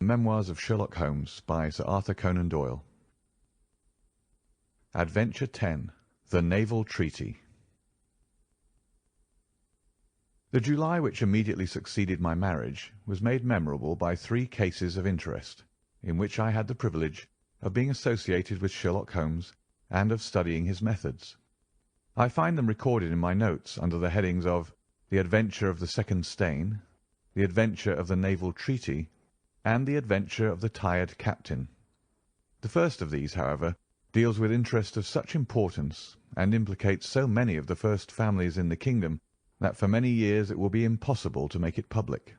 Memoirs of Sherlock Holmes by Sir Arthur Conan Doyle. Adventure 10. The Naval Treaty. The July which immediately succeeded my marriage was made memorable by 3 cases of interest, in which I had the privilege of being associated with Sherlock Holmes and of studying his methods. I find them recorded in my notes under the headings of The Adventure of the Second Stain, The Adventure of the Naval Treaty, and The Adventure of the Tired Captain. The first of these, however, deals with interest of such importance and implicates so many of the first families in the kingdom that for many years it will be impossible to make it public.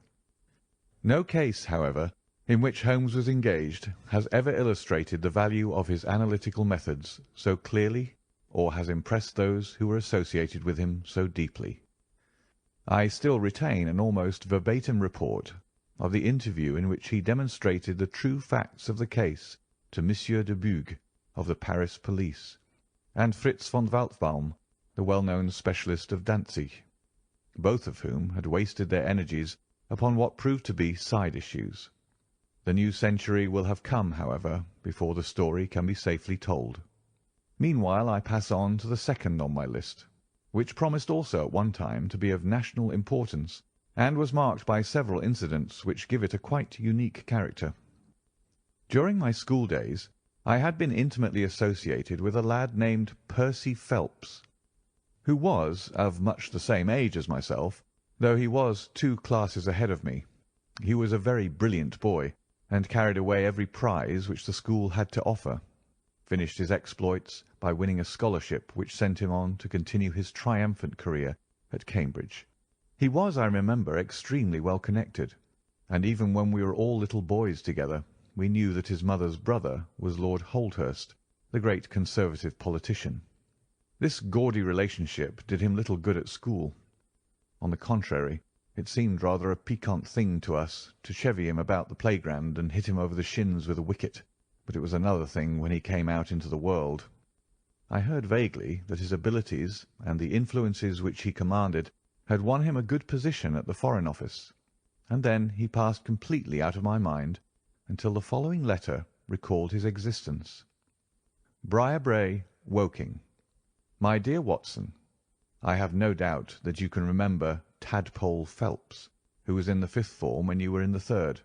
No case, however, in which Holmes was engaged has ever illustrated the value of his analytical methods so clearly or has impressed those who were associated with him so deeply. I still retain an almost verbatim report of the interview in which he demonstrated the true facts of the case to Monsieur de Buch of the Paris police, and Fritz von Waldbaum, the well-known specialist of Danzig, both of whom had wasted their energies upon what proved to be side issues. The new century will have come, however, before the story can be safely told. Meanwhile I pass on to the second on my list, which promised also at one time to be of national importance, and was marked by several incidents which give it a quite unique character. During my school days I had been intimately associated with a lad named Percy Phelps, who was of much the same age as myself, though he was 2 classes ahead of me. He was a very brilliant boy, and carried away every prize which the school had to offer, finished his exploits by winning a scholarship which sent him on to continue his triumphant career at Cambridge. He was, I remember, extremely well connected, and even when we were all little boys together, we knew that his mother's brother was Lord Holdhurst, the great Conservative politician. This gaudy relationship did him little good at school. On the contrary, it seemed rather a piquant thing to us to chevy him about the playground and hit him over the shins with a wicket, but it was another thing when he came out into the world. I heard vaguely that his abilities and the influences which he commanded had won him a good position at the Foreign Office, and then he passed completely out of my mind until the following letter recalled his existence. Briarbrae, Woking. My dear Watson, I have no doubt that you can remember Tadpole Phelps, who was in the 5th form when you were in the 3rd.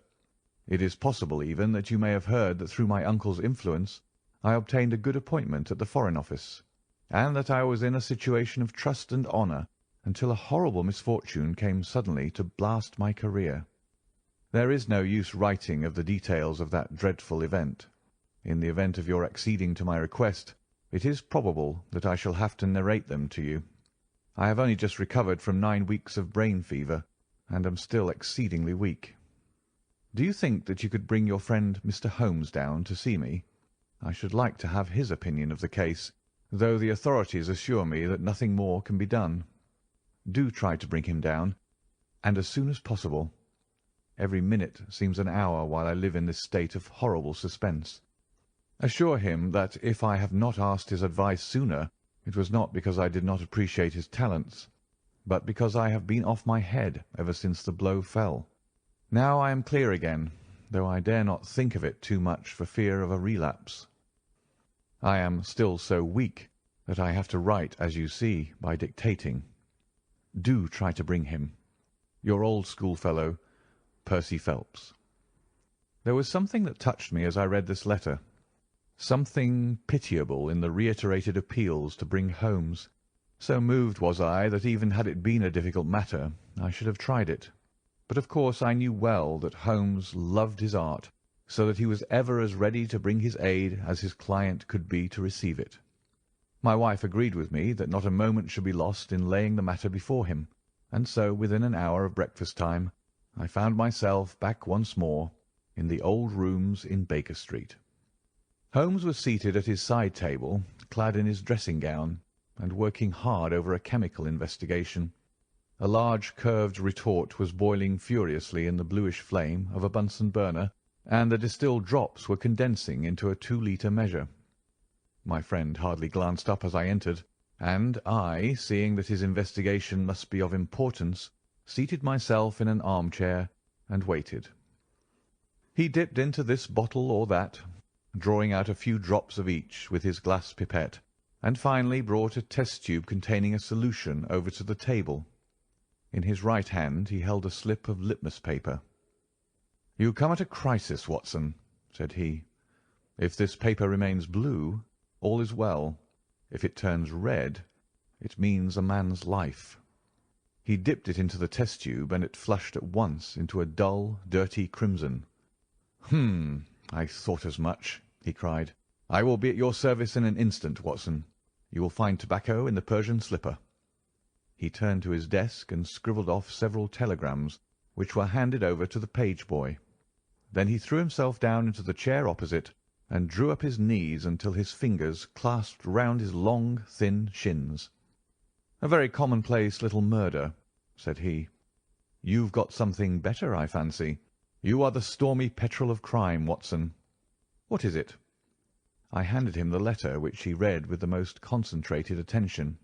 It is possible even that you may have heard that through my uncle's influence I obtained a good appointment at the Foreign Office, and that I was in a situation of trust and honour until a horrible misfortune came suddenly to blast my career. There is no use writing of the details of that dreadful event. In the event of your acceding to my request, it is probable that I shall have to narrate them to you. I have only just recovered from 9 weeks of brain fever, and am still exceedingly weak. Do you think that you could bring your friend Mr. Holmes down to see me? I should like to have his opinion of the case, though the authorities assure me that nothing more can be done. Do try to bring him down, and as soon as possible. Every minute seems an hour while I live in this state of horrible suspense. Assure him that if I have not asked his advice sooner, it was not because I did not appreciate his talents, but because I have been off my head ever since the blow fell. Now I am clear again, though I dare not think of it too much for fear of a relapse. I am still so weak that I have to write, as you see, by dictating. Do try to bring him. Your old schoolfellow, Percy Phelps. There was something that touched me as I read this letter, something pitiable in the reiterated appeals to bring Holmes. So moved was I that even had it been a difficult matter, I should have tried it. But of course I knew well that Holmes loved his art, so that he was ever as ready to bring his aid as his client could be to receive it. My wife agreed with me that not a moment should be lost in laying the matter before him, and so within an hour of breakfast time I found myself back once more in the old rooms in Baker Street. Holmes was seated at his side table, clad in his dressing gown, and working hard over a chemical investigation. A large curved retort was boiling furiously in the bluish flame of a Bunsen burner, and the distilled drops were condensing into a 2-litre measure. My friend hardly glanced up as I entered, and I, seeing that his investigation must be of importance, seated myself in an armchair and waited. He dipped into this bottle or that, drawing out a few drops of each with his glass pipette, and finally brought a test tube containing a solution over to the table. In his right hand he held a slip of litmus paper. "You come at a crisis, Watson," said he. "If this paper remains blue, all is well. If it turns red, it means a man's life." He dipped it into the test tube, and it flushed at once into a dull, dirty crimson. I thought as much," he cried. "I will be at your service in an instant, Watson. You will find tobacco in the Persian slipper." He turned to his desk and scribbled off several telegrams, which were handed over to the page boy. Then he threw himself down into the chair opposite and drew up his knees until his fingers clasped round his long, thin shins. "A very commonplace little murder," said he. "You've got something better, I fancy. You are the stormy petrel of crime, Watson. What is it?" I handed him the letter, which he read with the most concentrated attention.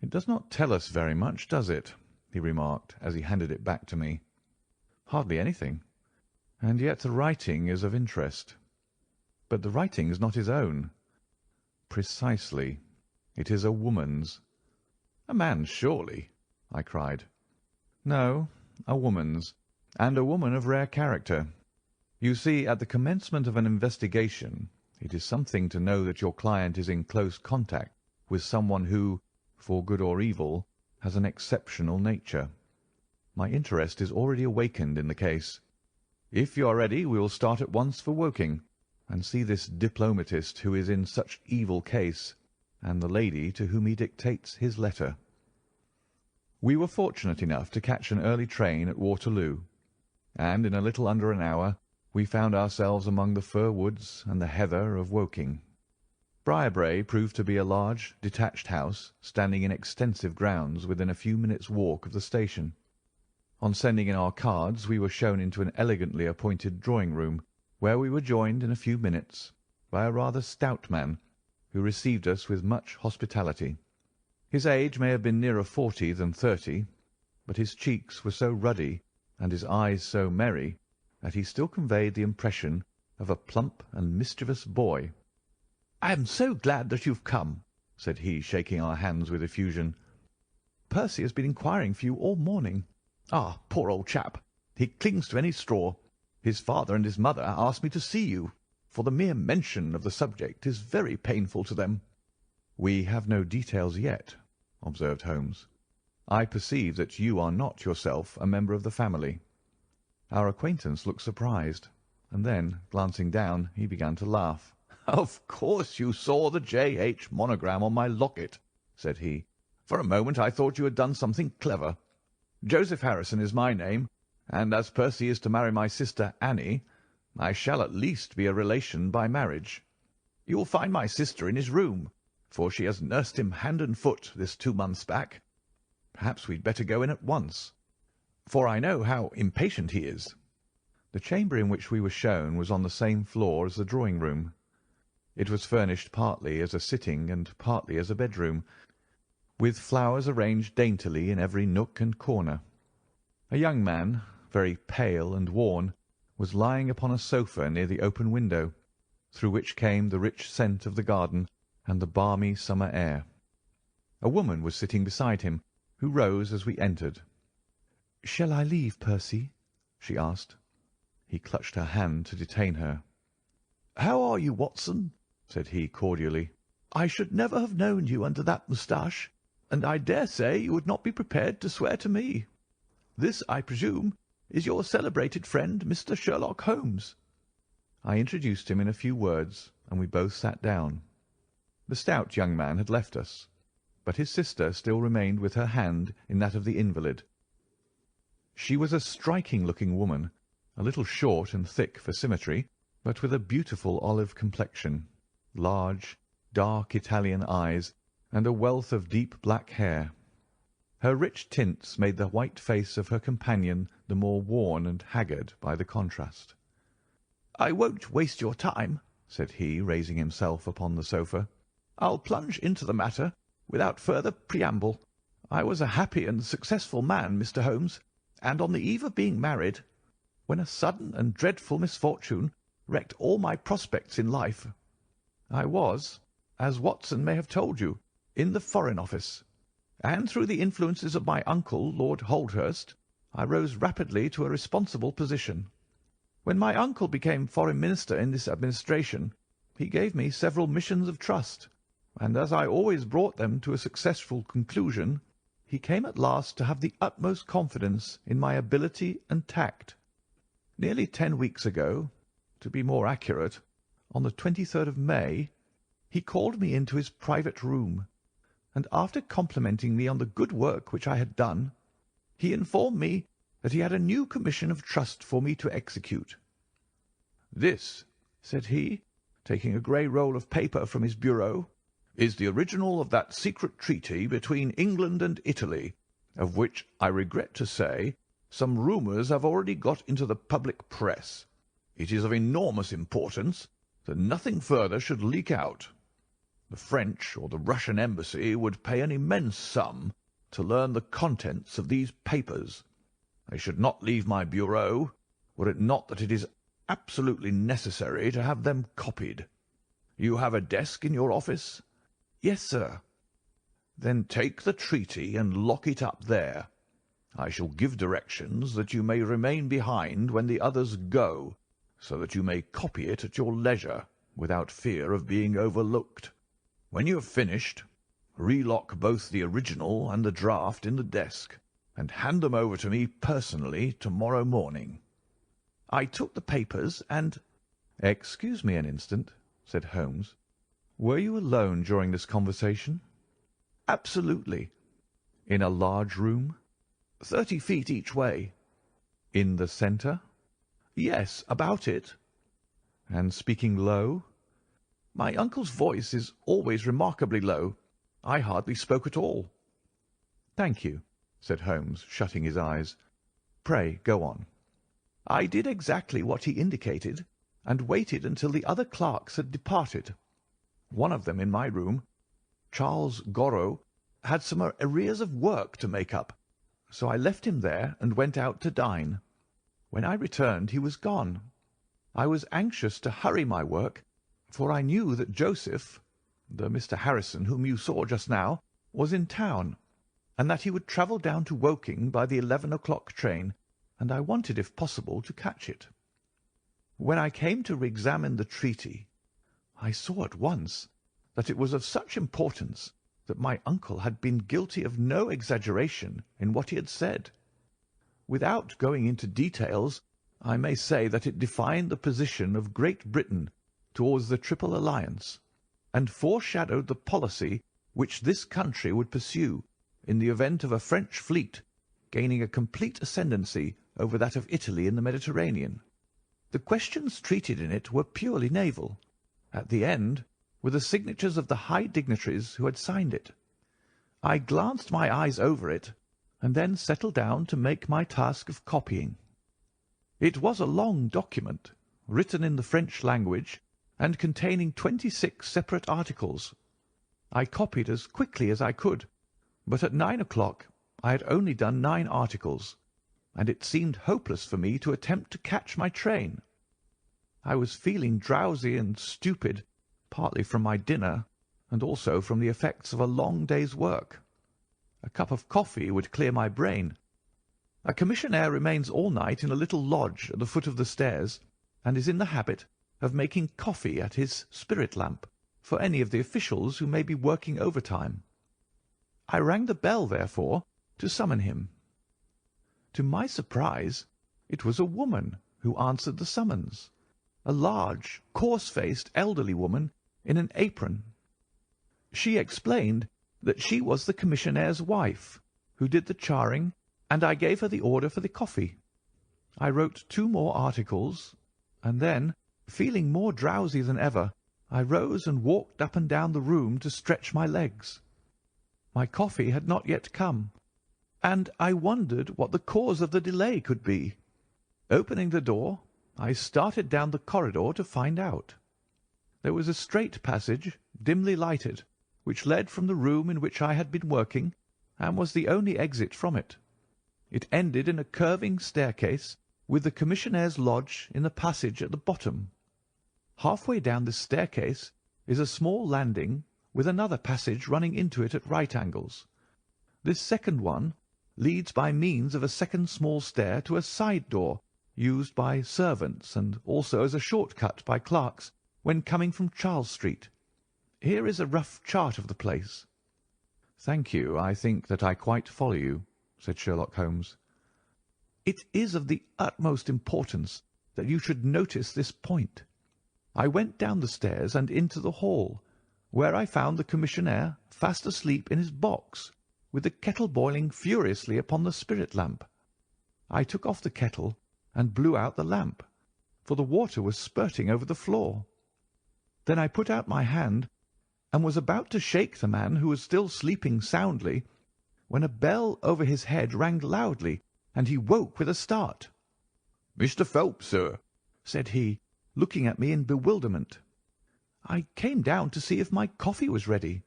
"It does not tell us very much, does it?" he remarked, as he handed it back to me. "Hardly anything. And yet the writing is of interest. But the writing is not his own." "Precisely. It is a woman's." "A man's, surely," I cried. "No, a woman's, and a woman of rare character. You see, at the commencement of an investigation, it is something to know that your client is in close contact with someone who, for good or evil, has an exceptional nature. My interest is already awakened in the case. If you are ready, we will start at once for Woking, and see this diplomatist who is in such evil case, and the lady to whom he dictates his letter." We were fortunate enough to catch an early train at Waterloo, and in a little under an hour we found ourselves among the fir woods and the heather of Woking. Briarbrae proved to be a large, detached house standing in extensive grounds within a few minutes' walk of the station. On sending in our cards we were shown into an elegantly appointed drawing-room, where we were joined in a few minutes by a rather stout man, who received us with much hospitality. His age may have been nearer 40 than 30, but his cheeks were so ruddy and his eyes so merry that he still conveyed the impression of a plump and mischievous boy. "I am so glad that you've come," said he, shaking our hands with effusion. "Percy has been inquiring for you all morning. Ah, poor old chap! He clings to any straw. His father and his mother asked me to see you, for the mere mention of the subject is very painful to them." "We have no details yet," observed Holmes. "I perceive that you are not yourself a member of the family." Our acquaintance looked surprised, and then, glancing down, he began to laugh. "Of course you saw the J.H. monogram on my locket," said he. "For a moment I thought you had done something clever. Joseph Harrison is my name, and as Percy is to marry my sister Annie, I shall at least be a relation by marriage. You will find my sister in his room, for she has nursed him hand and foot this 2 months back. Perhaps we'd better go in at once, for I know how impatient he is." The chamber in which we were shown was on the same floor as the drawing-room. It was furnished partly as a sitting and partly as a bedroom, with flowers arranged daintily in every nook and corner. A young man, very pale and worn, was lying upon a sofa near the open window, through which came the rich scent of the garden and the balmy summer air. A woman was sitting beside him, who rose as we entered. "Shall I leave, Percy?" she asked. He clutched her hand to detain her. "How are you, Watson?" said he cordially. "I should never have known you under that moustache, and I dare say you would not be prepared to swear to me. This, I presume, is your celebrated friend, Mr. Sherlock Holmes." I introduced him in a few words, and we both sat down. The stout young man had left us, but his sister still remained with her hand in that of the invalid. She was a striking-looking woman, a little short and thick for symmetry, but with a beautiful olive complexion, large, dark Italian eyes, and a wealth of deep black hair. Her rich tints made the white face of her companion the more worn and haggard by the contrast. "I won't waste your time," said he, raising himself upon the sofa. "I'll plunge into the matter without further preamble. I was a happy and successful man, Mr. Holmes, and on the eve of being married." when a sudden and dreadful misfortune wrecked all my prospects in life. I was, as Watson may have told you, in the Foreign Office, and through the influences of my uncle, Lord Holdhurst, I rose rapidly to a responsible position. When my uncle became Foreign Minister in this administration, he gave me several missions of trust, and as I always brought them to a successful conclusion, he came at last to have the utmost confidence in my ability and tact. Nearly 10 weeks ago, to be more accurate, on the 23rd of May, he called me into his private room, and after complimenting me on the good work which I had done, he informed me that he had a new commission of trust for me to execute. "This," said he, taking a grey roll of paper from his bureau, "is the original of that secret treaty between England and Italy, of which, I regret to say, some rumours have already got into the public press. It is of enormous importance that nothing further should leak out. The French or the Russian embassy would pay an immense sum to learn the contents of these papers. They should not leave my bureau, were it not that it is absolutely necessary to have them copied. You have a desk in your office?" "Yes, sir." "Then take the treaty and lock it up there. I shall give directions that you may remain behind when the others go, so that you may copy it at your leisure without fear of being overlooked. When you have finished, relock both the original and the draft in the desk, and hand them over to me personally tomorrow morning." I took the papers and— "Excuse me an instant," said Holmes. "Were you alone during this conversation?" "Absolutely." "In a large room?" 30 feet each way." "In the centre?" "Yes, about it." "And speaking low?" "My uncle's voice is always remarkably low. I hardly spoke at all." "Thank you," said Holmes, shutting his eyes. "Pray go on." "I did exactly what he indicated, and waited until the other clerks had departed. One of them in my room, Charles Gorrow, had some arrears of work to make up, so I left him there and went out to dine. When I returned he was gone. I was anxious to hurry my work, for I knew that Joseph, the Mr. Harrison whom you saw just now, was in town, and that he would travel down to Woking by the 11 o'clock train, and I wanted, if possible, to catch it. When I came to re-examine the treaty, I saw at once that it was of such importance that my uncle had been guilty of no exaggeration in what he had said. Without going into details, I may say that it defined the position of Great Britain towards the Triple Alliance, and foreshadowed the policy which this country would pursue in the event of a French fleet gaining a complete ascendancy over that of Italy in the Mediterranean. The questions treated in it were purely naval. At the end were the signatures of the high dignitaries who had signed it. I glanced my eyes over it, and then settled down to make my task of copying. It was a long document, written in the French language, and containing 26 separate articles. I copied as quickly as I could, but at 9 o'clock I had only done 9 articles, and it seemed hopeless for me to attempt to catch my train. I was feeling drowsy and stupid, partly from my dinner, and also from the effects of a long day's work. A cup of coffee would clear my brain. A commissionaire remains all night in a little lodge at the foot of the stairs, and is in the habit of making coffee at his spirit lamp for any of the officials who may be working overtime. I rang the bell, therefore, to summon him. To my surprise, it was a woman who answered the summons, a large, coarse-faced, elderly woman in an apron. She explained that she was the commissionnaire's wife, who did the charring, and I gave her the order for the coffee. I wrote 2 more articles, and then, feeling more drowsy than ever, I rose and walked up and down the room to stretch my legs. My coffee had not yet come, and I wondered what the cause of the delay could be. Opening the door, I started down the corridor to find out. There was a straight passage, dimly lighted, which led from the room in which I had been working, and was the only exit from it. It ended in a curving staircase, with the commissionnaire's lodge in the passage at the bottom. Half-way down this staircase is a small landing with another passage running into it at right angles. This second one leads by means of a second small stair to a side door used by servants and also as a short-cut by clerks when coming from Charles Street. Here is a rough chart of the place." "Thank you. I think that I quite follow you," said Sherlock Holmes. "It is of the utmost importance that you should notice this point. I went down the stairs and into the hall, where I found the commissionaire fast asleep in his box, with the kettle boiling furiously upon the spirit lamp. I took off the kettle and blew out the lamp, for the water was spurting over the floor. Then I put out my hand and was about to shake the man, who was still sleeping soundly, when a bell over his head rang loudly, and he woke with a start. "Mr. Phelps, sir," said he, looking at me in bewilderment. I came down to see if my coffee was ready.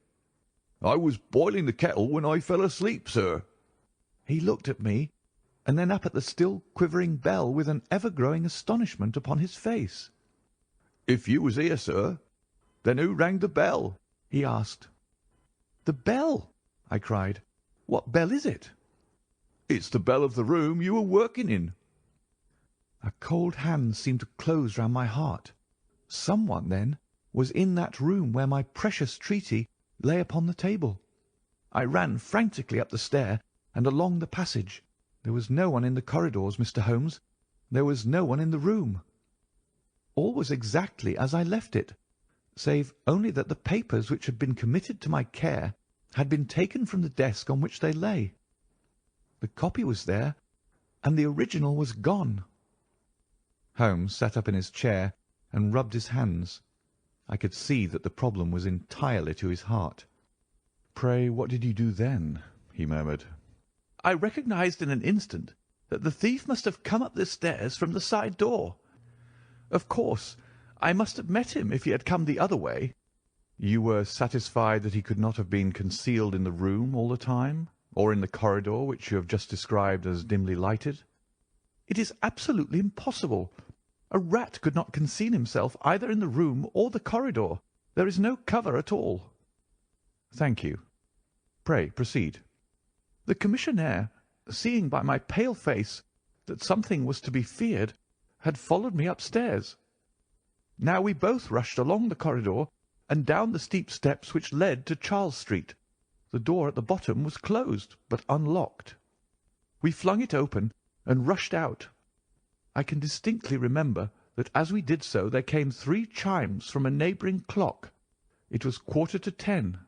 "I was boiling the kettle when I fell asleep, sir." He looked at me, and then up at the still quivering bell with an ever-growing astonishment upon his face. "If you was here, sir, then who rang the bell?" he asked. "The bell!" I cried. "What bell is it?" "It's the bell of the room you were working in." A cold hand seemed to close round my heart. Someone, then, was in that room where my precious treaty lay upon the table. I ran frantically up the stair and along the passage. There was no one in the corridors, Mr. Holmes. There was no one in the room. All was exactly as I left it, save only that the papers which had been committed to my care had been taken from the desk on which they lay. The copy was there, and the original was gone. Holmes sat up in his chair and rubbed his hands. I could see that the problem was entirely to his heart. "Pray, what did you do then?" he murmured. "I recognized in an instant that the thief must have come up the stairs from the side door. Of course, I must have met him if he had come the other way." "You were satisfied that he could not have been concealed in the room all the time, or in the corridor which you have just described as dimly lighted?" "It is absolutely impossible. A rat could not conceal himself either in the room or the corridor. There is no cover at all." "Thank you. Pray proceed." "The commissionaire, seeing by my pale face that something was to be feared, had followed me upstairs. Now we both rushed along the corridor and down the steep steps which led to Charles Street. The door at the bottom was closed, but unlocked. We flung it open and rushed out. I can distinctly remember that as we did so there came 3 chimes from a neighbouring clock. It was 10:15.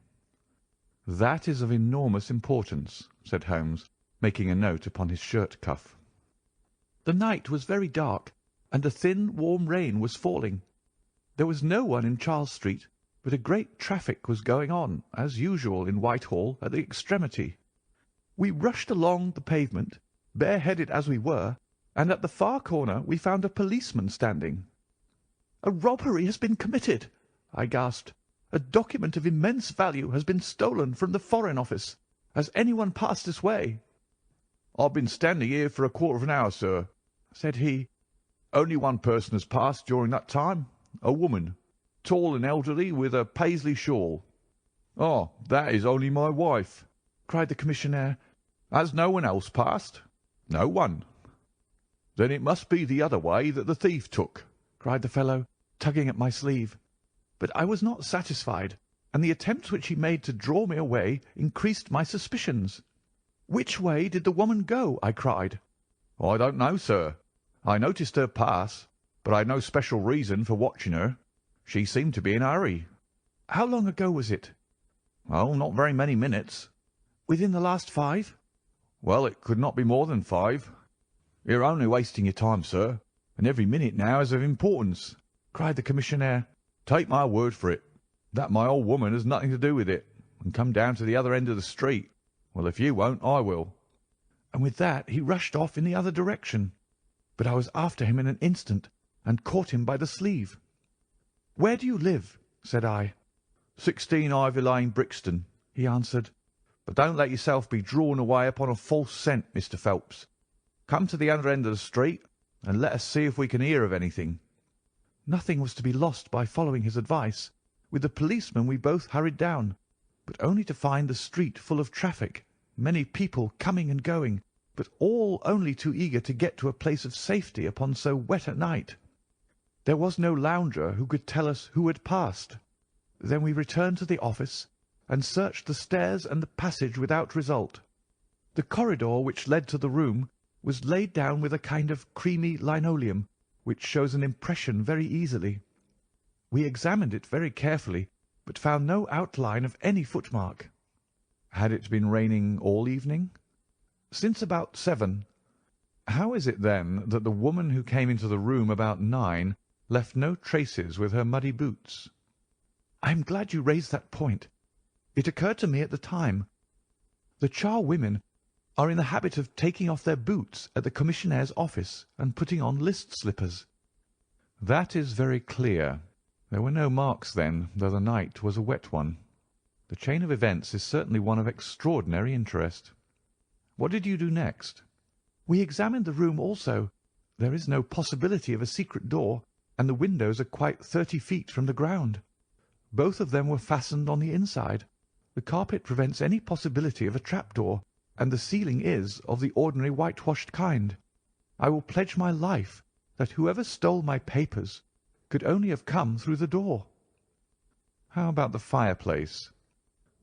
"That is of enormous importance," said Holmes, making a note upon his shirt cuff. "The night was very dark, and a thin, warm rain was falling. There was no one in Charles Street, but a great traffic was going on, as usual in Whitehall, at the extremity. We rushed along the pavement, bareheaded as we were, and at the far corner we found a policeman standing. "'A robbery has been committed,' I gasped. "'A document of immense value has been stolen from the Foreign Office. Has anyone passed this way?' "'I've been standing here for a quarter of an hour, sir,' said he. "'Only one person has passed during that time, a woman, tall and elderly, with a Paisley shawl.' "'Oh, that is only my wife,' cried the commissionaire. "'Has no one else passed?' "'No one.' "'Then it must be the other way that the thief took,' cried the fellow, tugging at my sleeve. But I was not satisfied, and the attempts which he made to draw me away increased my suspicions. "'Which way did the woman go?' I cried. "'I don't know, sir. I noticed her pass, but I had no special reason for watching her. She seemed to be in a hurry.' "'How long ago was it?' "'Oh, not very many minutes.' "'Within the last 5?' "'Well, it could not be more than 5. You're only wasting your time, sir, and every minute now is of importance,' cried the commissionaire. "'Take my word for it, that my old woman has nothing to do with it, and come down to the other end of the street. Well, if you won't, I will.' And with that he rushed off in the other direction. But I was after him in an instant, and caught him by the sleeve. "'Where do you live?' said I. "'16 Ivy Lane, Brixton,' he answered. "'But don't let yourself be drawn away upon a false scent, Mr. Phelps. Come to the other end of the street, and let us see if we can hear of anything." Nothing was to be lost by following his advice. With the policeman we both hurried down, but only to find the street full of traffic, many people coming and going, but all only too eager to get to a place of safety upon so wet a night. There was no lounger who could tell us who had passed. Then we returned to the office and searched the stairs and the passage without result. The corridor which led to the room was laid down with a kind of creamy linoleum, which shows an impression very easily. We examined it very carefully, but found no outline of any footmark. Had it been raining all evening? Since about 7. How is it, then, that the woman who came into the room about 9 left no traces with her muddy boots? I am glad you raised that point. It occurred to me at the time. The charwomen are in the habit of taking off their boots at the commissionnaire's office and putting on list slippers. That is very clear. There were no marks, then, though the night was a wet one. The chain of events is certainly one of extraordinary interest. What did you do next? We examined the room also. There is no possibility of a secret door, and the windows are quite 30 feet from the ground. Both of them were fastened on the inside. The carpet prevents any possibility of a trapdoor, and the ceiling is of the ordinary whitewashed kind. I will pledge my life that whoever stole my papers could only have come through the door. How about the fireplace?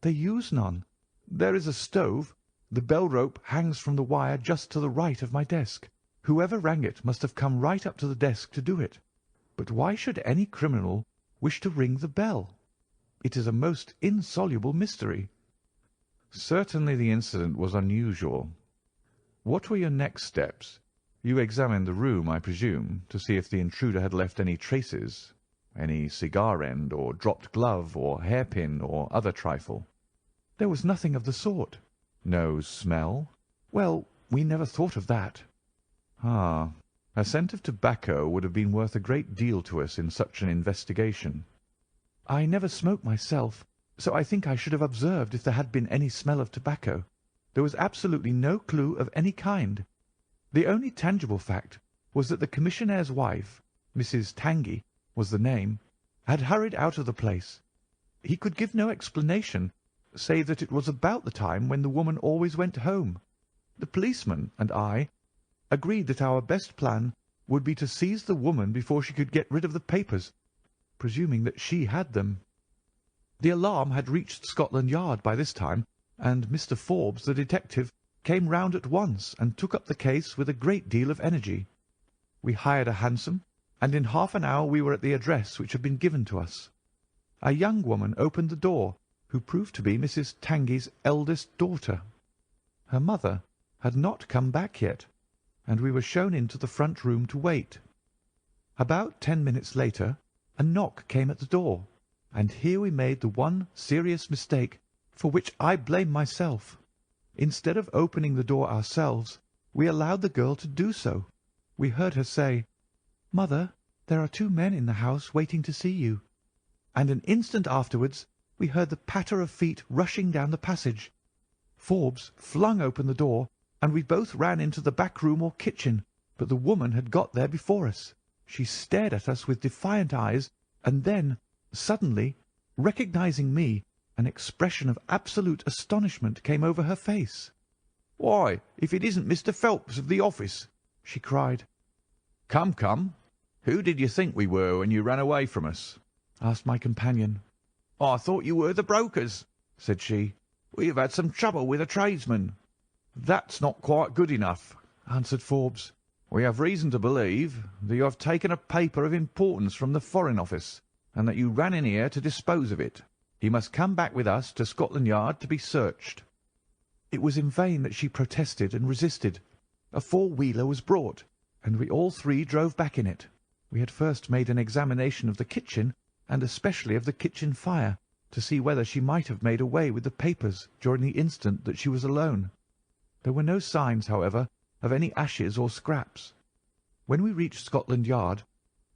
They use none. There is a stove. The bell rope hangs from the wire just to the right of my desk. Whoever rang it must have come right up to the desk to do it. But why should any criminal wish to ring the bell? It is a most insoluble mystery. Certainly the incident was unusual. What were your next steps? You examined the room, I presume, to see if the intruder had left any traces, any cigar end or dropped glove or hairpin or other trifle. There was nothing of the sort. No smell? Well, we never thought of that. Ah, a scent of tobacco would have been worth a great deal to us in such an investigation. I never smoke myself, so I think I should have observed if there had been any smell of tobacco. There was absolutely no clue of any kind. The only tangible fact was that the commissionnaire's wife, Mrs. Tangey was the name, had hurried out of the place. He could give no explanation, save that it was about the time when the woman always went home. The policeman and I agreed that our best plan would be to seize the woman before she could get rid of the papers, presuming that she had them. The alarm had reached Scotland Yard by this time, and Mr. Forbes, the detective, came round at once and took up the case with a great deal of energy. We hired a hansom, and in half an hour we were at the address which had been given to us. A young woman opened the door, who proved to be Mrs. Tangey's eldest daughter. Her mother had not come back yet, and we were shown into the front room to wait. About 10 minutes later a knock came at the door, and here we made the one serious mistake for which I blame myself. Instead of opening the door ourselves, we allowed the girl to do so. We heard her say, "Mother, there are 2 men in the house waiting to see you," and an instant afterwards we heard the patter of feet rushing down the passage. Forbes flung open the door, and we both ran into the back room or kitchen, but the woman had got there before us. She stared at us with defiant eyes, and then, suddenly, recognizing me, an expression of absolute astonishment came over her face. "Why, if it isn't Mr. Phelps of the office!" she cried. "Come, come! Who did you think we were when you ran away from us?" asked my companion. "I thought you were the brokers," said she. "We have had some trouble with a tradesman." "That's not quite good enough," answered Forbes. "We have reason to believe that you have taken a paper of importance from the Foreign Office, and that you ran in here to dispose of it. You must come back with us to Scotland Yard to be searched." It was in vain that she protested and resisted. A four-wheeler was brought, and we all three drove back in it. We had first made an examination of the kitchen, and especially of the kitchen fire, to see whether she might have made away with the papers during the instant that she was alone. There were no signs, however, of any ashes or scraps. When we reached Scotland Yard,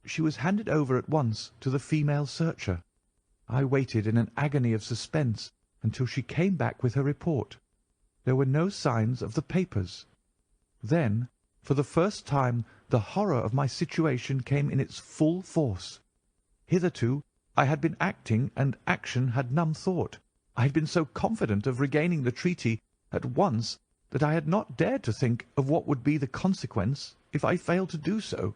she was handed over at once to the female searcher. I waited in an agony of suspense until she came back with her report. There were no signs of the papers. Then, for the first time, the horror of my situation came in its full force. Hitherto I had been acting, and action had numb thought. I had been so confident of regaining the treaty at once that I had not dared to think of what would be the consequence if I failed to do so.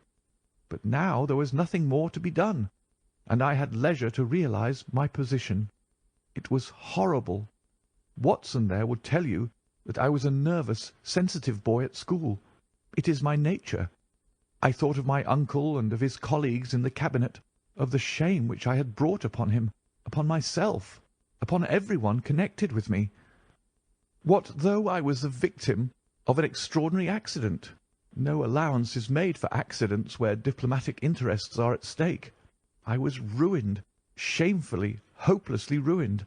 But now there was nothing more to be done, and I had leisure to realize my position. It was horrible. Watson there would tell you that I was a nervous, sensitive boy at school. It is my nature. I thought of my uncle and of his colleagues in the cabinet, of the shame which I had brought upon him, upon myself, upon everyone connected with me. What though I was the victim of an extraordinary accident? No allowance is made for accidents where diplomatic interests are at stake. I was ruined, shamefully, hopelessly ruined.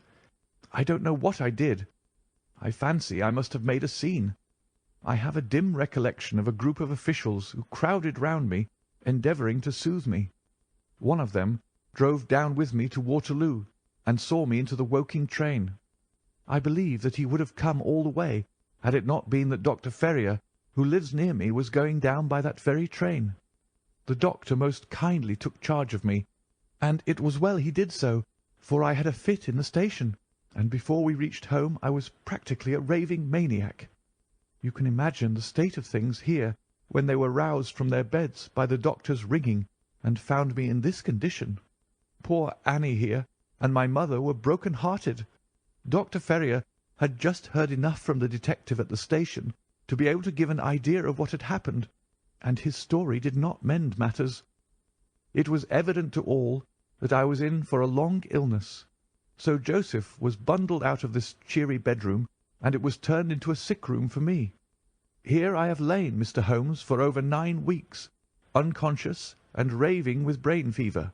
I don't know what I did. I fancy I must have made a scene. I have a dim recollection of a group of officials who crowded round me, endeavouring to soothe me. One of them drove down with me to Waterloo, and saw me into the Woking train. I believe that he would have come all the way, had it not been that Dr. Ferrier, who lives near me, was going down by that very train. The doctor most kindly took charge of me, and it was well he did so, for I had a fit in the station, and before we reached home I was practically a raving maniac. You can imagine the state of things here when they were roused from their beds by the doctor's ringing, and found me in this condition. Poor Annie here and my mother were broken-hearted. Dr. Ferrier had just heard enough from the detective at the station to be able to give an idea of what had happened, and his story did not mend matters. It was evident to all that I was in for a long illness, so Joseph was bundled out of this cheery bedroom, and it was turned into a sick-room for me. Here I have lain, Mr. Holmes, for over 9 weeks, unconscious and raving with brain fever.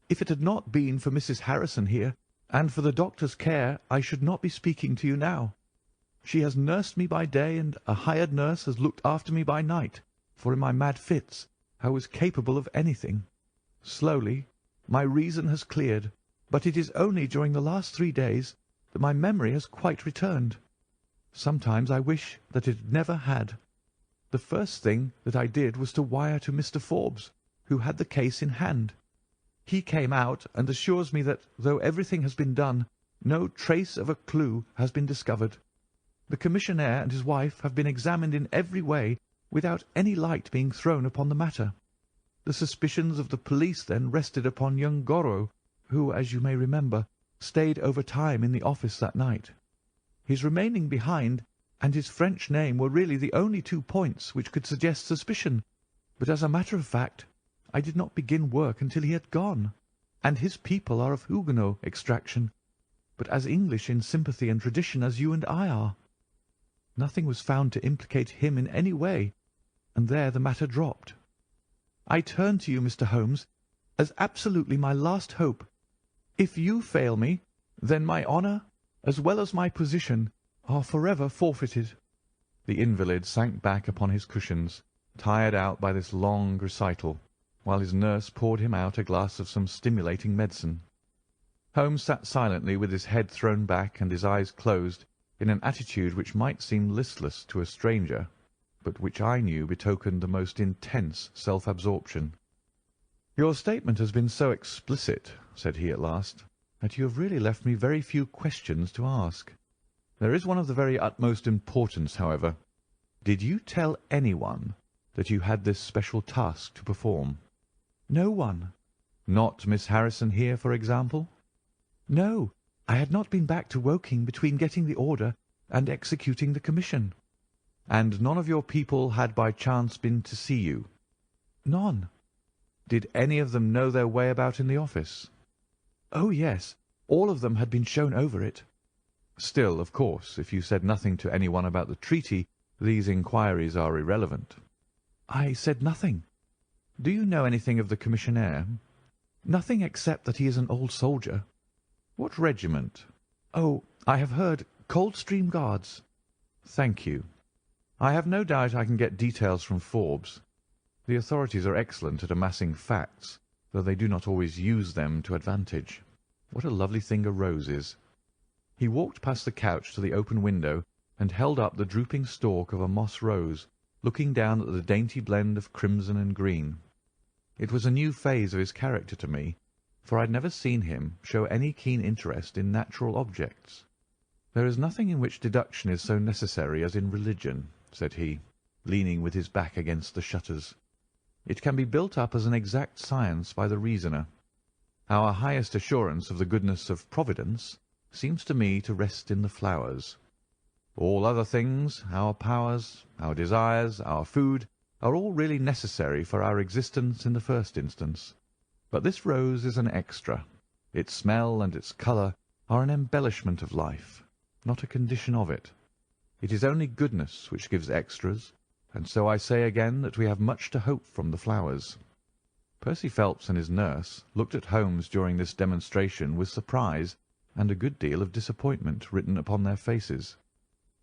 If it had not been for Mrs. Harrison here, and for the doctor's care, I should not be speaking to you now. She has nursed me by day, and a hired nurse has looked after me by night, for in my mad fits I was capable of anything. Slowly my reason has cleared, but it is only during the last 3 days that my memory has quite returned. Sometimes I wish that it never had. The first thing that I did was to wire to Mr. Forbes, who had the case in hand. He came out and assures me that, though everything has been done, no trace of a clue has been discovered. The commissionaire and his wife have been examined in every way without any light being thrown upon the matter. The suspicions of the police then rested upon young Goro, who, as you may remember, stayed over time in the office that night. His remaining behind and his French name were really the only 2 points which could suggest suspicion, but as a matter of fact I did not begin work until he had gone, and his people are of Huguenot extraction, but as English in sympathy and tradition as you and I are. Nothing was found to implicate him in any way, and there the matter dropped. I turn to you, Mr. Holmes, as absolutely my last hope. If you fail me, then my honour, as well as my position, are forever forfeited." The invalid sank back upon his cushions, tired out by this long recital, while his nurse poured him out a glass of some stimulating medicine. Holmes sat silently with his head thrown back and his eyes closed, in an attitude which might seem listless to a stranger, but which I knew betokened the most intense self-absorption. "Your statement has been so explicit," said he at last, "that you have really left me very few questions to ask. There is one of the very utmost importance, however. Did you tell anyone that you had this special task to perform?" "No one." "Not Miss Harrison here, for example?" "No, I had not been back to Woking between getting the order and executing the commission." "And none of your people had by chance been to see you?" "None." "Did any of them know their way about in the office?" "Oh, yes, all of them had been shown over it." "Still, of course, if you said nothing to anyone about the treaty, these inquiries are irrelevant." "I said nothing." "Do you know anything of the commissionaire?" "Nothing except that he is an old soldier." "What regiment?" "Oh, I have heard Coldstream Guards." "Thank you. I have no doubt I can get details from Forbes. The authorities are excellent at amassing facts, though they do not always use them to advantage. What a lovely thing a rose is!" He walked past the couch to the open window and held up the drooping stalk of a moss rose, looking down at the dainty blend of crimson and green. It was a new phase of his character to me, for I had never seen him show any keen interest in natural objects. "There is nothing in which deduction is so necessary as in religion," said he, leaning with his back against the shutters. "It can be built up as an exact science by the reasoner. Our highest assurance of the goodness of Providence seems to me to rest in the flowers. All other things, our powers, our desires, our food, are all really necessary for our existence in the first instance. But this rose is an extra. Its smell and its colour are an embellishment of life, not a condition of it. It is only goodness which gives extras, and so I say again that we have much to hope from the flowers." Percy Phelps and his nurse looked at Holmes during this demonstration with surprise and a good deal of disappointment written upon their faces.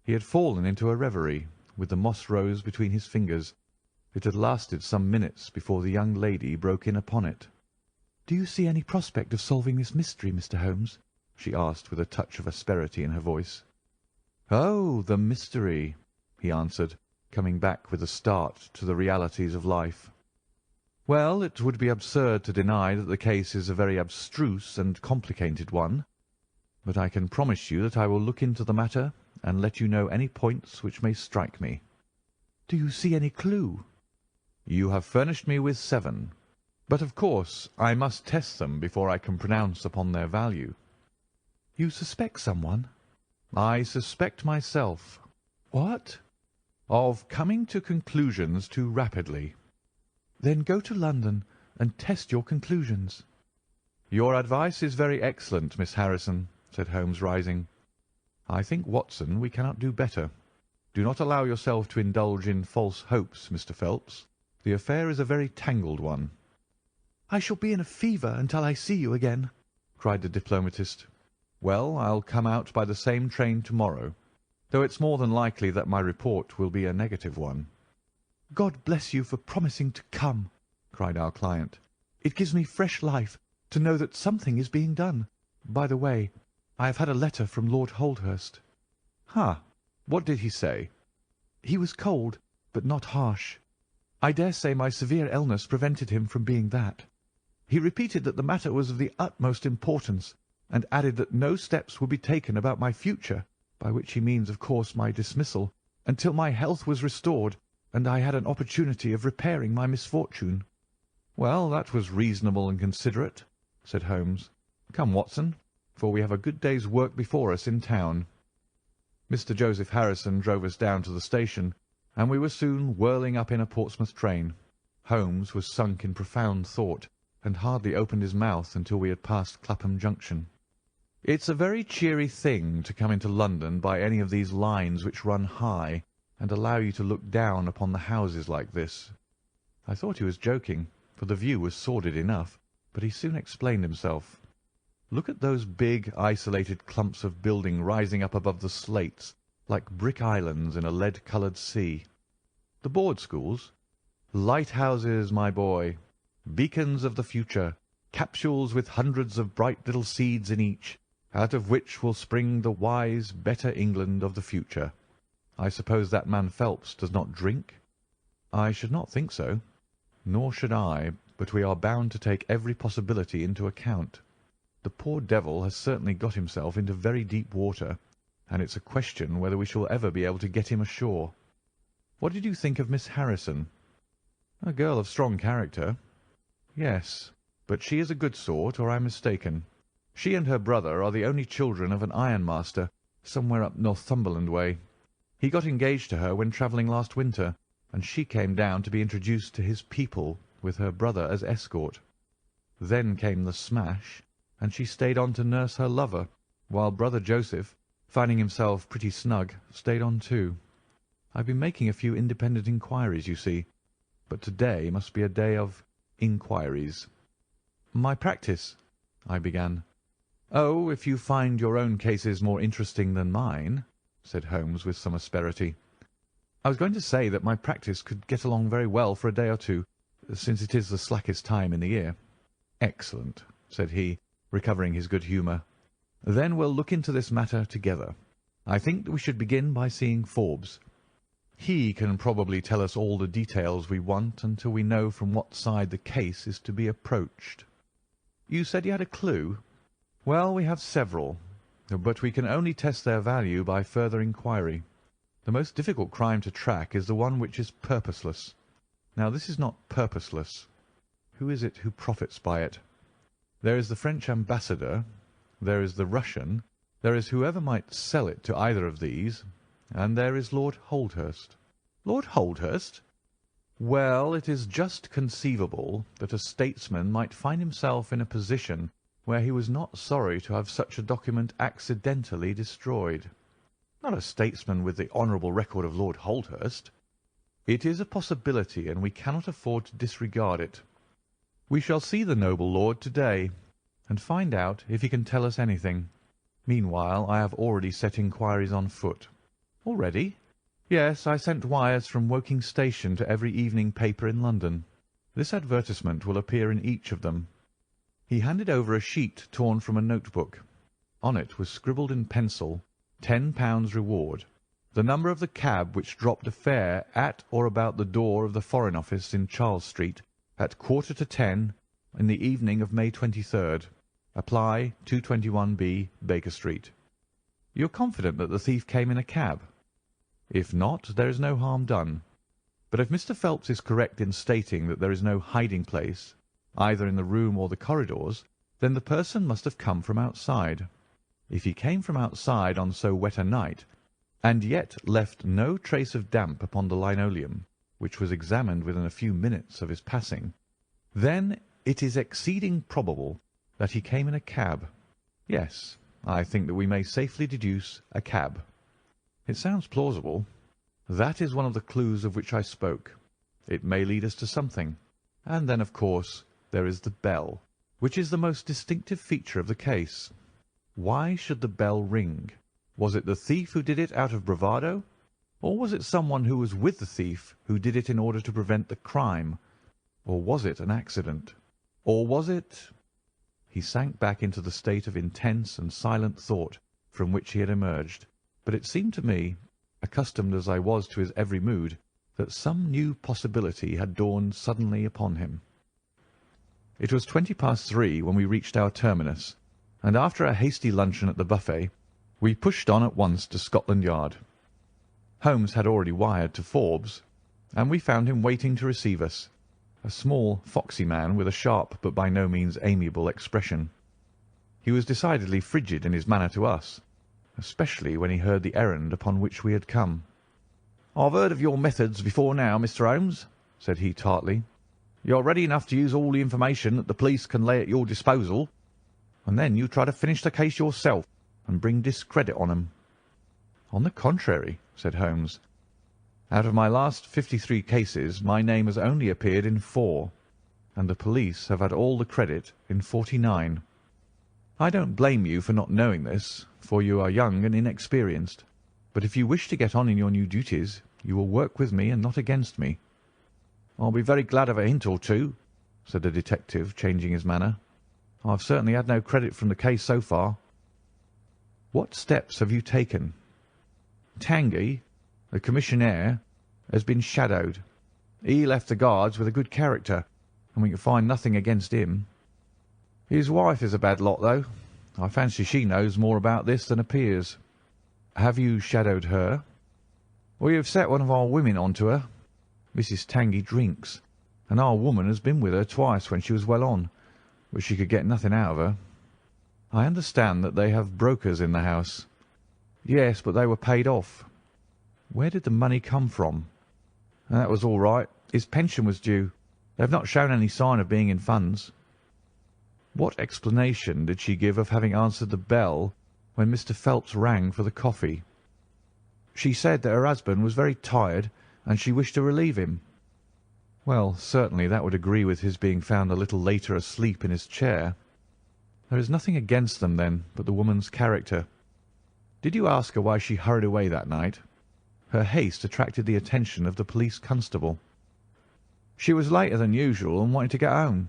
He had fallen into a reverie, with the moss rose between his fingers. It had lasted some minutes before the young lady broke in upon it. "Do you see any prospect of solving this mystery, Mr. Holmes?" she asked with a touch of asperity in her voice. "Oh, the mystery," he answered, coming back with a start to the realities of life. "Well, it would be absurd to deny that the case is a very abstruse and complicated one, but I can promise you that I will look into the matter and let you know any points which may strike me." "Do you see any clue?" "You have furnished me with 7, but of course I must test them before I can pronounce upon their value." "You suspect someone?" "I suspect myself." "What?" "Of coming to conclusions too rapidly." "Then go to London and test your conclusions." "Your advice is very excellent, Miss Harrison," said Holmes, rising. "I think, Watson, we cannot do better. Do not allow yourself to indulge in false hopes, Mr. Phelps. The affair is a very tangled one." "I shall be in a fever until I see you again," cried the diplomatist. "Well, I'll come out by the same train to-morrow, though it's more than likely that my report will be a negative one." "God bless you for promising to come," cried our client. "It gives me fresh life to know that something is being done. By the way, I have had a letter from Lord Holdhurst." "Ha! What did he say?" "He was cold, but not harsh. I dare say my severe illness prevented him from being that. He repeated that the matter was of the utmost importance, and added that no steps would be taken about my future, by which he means, of course, my dismissal, until my health was restored and I had an opportunity of repairing my misfortune." "Well, that was reasonable and considerate," said Holmes. "Come, Watson, for we have a good day's work before us in town." Mr. Joseph Harrison drove us down to the station, and we were soon whirling up in a Portsmouth train. Holmes was sunk in profound thought, and hardly opened his mouth until we had passed Clapham Junction. "It's a very cheery thing to come into London by any of these lines which run high and allow you to look down upon the houses like this." I thought he was joking, for the view was sordid enough, but he soon explained himself. "Look at those big, isolated clumps of building rising up above the slates, like brick islands in a lead-coloured sea. The board schools? Lighthouses, my boy, beacons of the future, capsules with hundreds of bright little seeds in each, out of which will spring the wise, better England of the future. I suppose that man Phelps does not drink?" "I should not think so." "Nor should I, but we are bound to take every possibility into account. The poor devil has certainly got himself into very deep water, and it's a question whether we shall ever be able to get him ashore. What did you think of Miss Harrison?" "A girl of strong character." "Yes, but she is a good sort, or I am mistaken. She and her brother are the only children of an ironmaster somewhere up Northumberland way. He got engaged to her when travelling last winter, and she came down to be introduced to his people with her brother as escort. Then came the smash, and she stayed on to nurse her lover, while brother Joseph, finding himself pretty snug, stayed on too. I've been making a few independent inquiries, you see, but to-day must be a day of inquiries." "My practice," I began. "Oh, if you find your own cases more interesting than mine," said Holmes with some asperity. "I was going to say that my practice could get along very well for a day or two, since it is the slackest time in the year." "Excellent," said he, recovering his good humour. "Then we'll look into this matter together. I think that we should begin by seeing Forbes." He can probably tell us all the details we want until we know from what side the case is to be approached. You said you had a clue? Well, we have several, but we can only test their value by further inquiry. The most difficult crime to track is the one which is purposeless. Now, this is not purposeless. Who is it who profits by it? There is the French ambassador, there is the Russian, there is whoever might sell it to either of these, and there is Lord Holdhurst. Lord Holdhurst? Well, it is just conceivable that a statesman might find himself in a position where he was not sorry to have such a document accidentally destroyed. Not a statesman with the honourable record of Lord Holdhurst. It is a possibility, and we cannot afford to disregard it. We shall see the noble lord to-day, and find out if he can tell us anything. Meanwhile, I have already set inquiries on foot. Already? Yes, I sent wires from Woking Station to every evening paper in London. This advertisement will appear in each of them. He handed over a sheet torn from a notebook. On it was scribbled in pencil, £10 reward, the number of the cab which dropped a fare at or about the door of the Foreign Office in Charles Street at 10:15 in the evening of May 23rd. Apply 221B, Baker Street. You are confident that the thief came in a cab? If not, there is no harm done. But if Mr. Phelps is correct in stating that there is no hiding place, either in the room or the corridors, then the person must have come from outside. If he came from outside on so wet a night, and yet left no trace of damp upon the linoleum, which was examined within a few minutes of his passing, then it is exceeding probable that he came in a cab. Yes, I think that we may safely deduce a cab. It sounds plausible. That is one of the clues of which I spoke. It may lead us to something. And then, of course, there is the bell, which is the most distinctive feature of the case. Why should the bell ring? Was it the thief who did it out of bravado? Or was it someone who was with the thief who did it in order to prevent the crime? Or was it an accident? Or was it— He sank back into the state of intense and silent thought from which he had emerged, but it seemed to me, accustomed as I was to his every mood, that some new possibility had dawned suddenly upon him. It was 3:20 when we reached our terminus, and after a hasty luncheon at the buffet, we pushed on at once to Scotland Yard. Holmes had already wired to Forbes, and we found him waiting to receive us, a small, foxy man with a sharp but by no means amiable expression. He was decidedly frigid in his manner to us, especially when he heard the errand upon which we had come. "I've heard of your methods before now, Mr. Holmes," said he tartly. "You're ready enough to use all the information that the police can lay at your disposal, and then you try to finish the case yourself and bring discredit on 'em." "On the contrary," said Holmes, "out of my last 53 cases my name has only appeared in 4, and the police have had all the credit in 49. I don't blame you for not knowing this, for you are young and inexperienced, but if you wish to get on in your new duties, you will work with me and not against me." "I'll be very glad of a hint or two," said the detective, changing his manner. "I've certainly had no credit from the case so far." "What steps have you taken?" "Tanguy, the commissionaire, has been shadowed. He left the Guards with a good character, and we can find nothing against him. His wife is a bad lot, though. I fancy she knows more about this than appears." "Have you shadowed her?" "We have set one of our women on to her. Mrs. Tanguy drinks, and our woman has been with her twice when she was well on, but she could get nothing out of her." "I understand that they have brokers in the house." "Yes, but they were paid off." "Where did the money come from?" "That was all right. His pension was due. They have not shown any sign of being in funds." "What explanation did she give of having answered the bell when Mr. Phelps rang for the coffee?" "She said that her husband was very tired and she wished to relieve him." "Well, certainly that would agree with his being found a little later asleep in his chair. There is nothing against them, then, but the woman's character. Did you ask her why she hurried away that night? Her haste attracted the attention of the police constable." "She was later than usual and wanted to get home."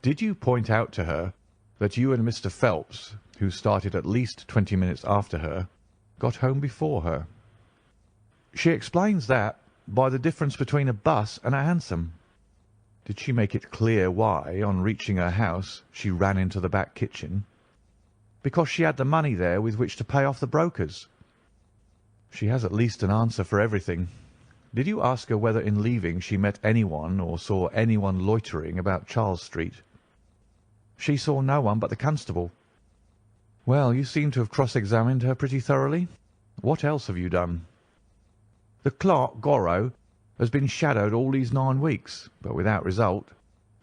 "Did you point out to her that you and Mr. Phelps, who started at least 20 minutes after her, got home before her?" She explains that by the difference between a bus and a hansom." "Did she make it clear why, on reaching her house, she ran into the back kitchen?" "Because she had the money there with which to pay off the brokers." "She has at least an answer for everything. Did you ask her whether in leaving she met anyone or saw anyone loitering about Charles Street?" "She saw no one but the constable." "Well, you seem to have cross-examined her pretty thoroughly. What else have you done?" "The clerk, Gorrow, has been shadowed all these 9 weeks, but without result.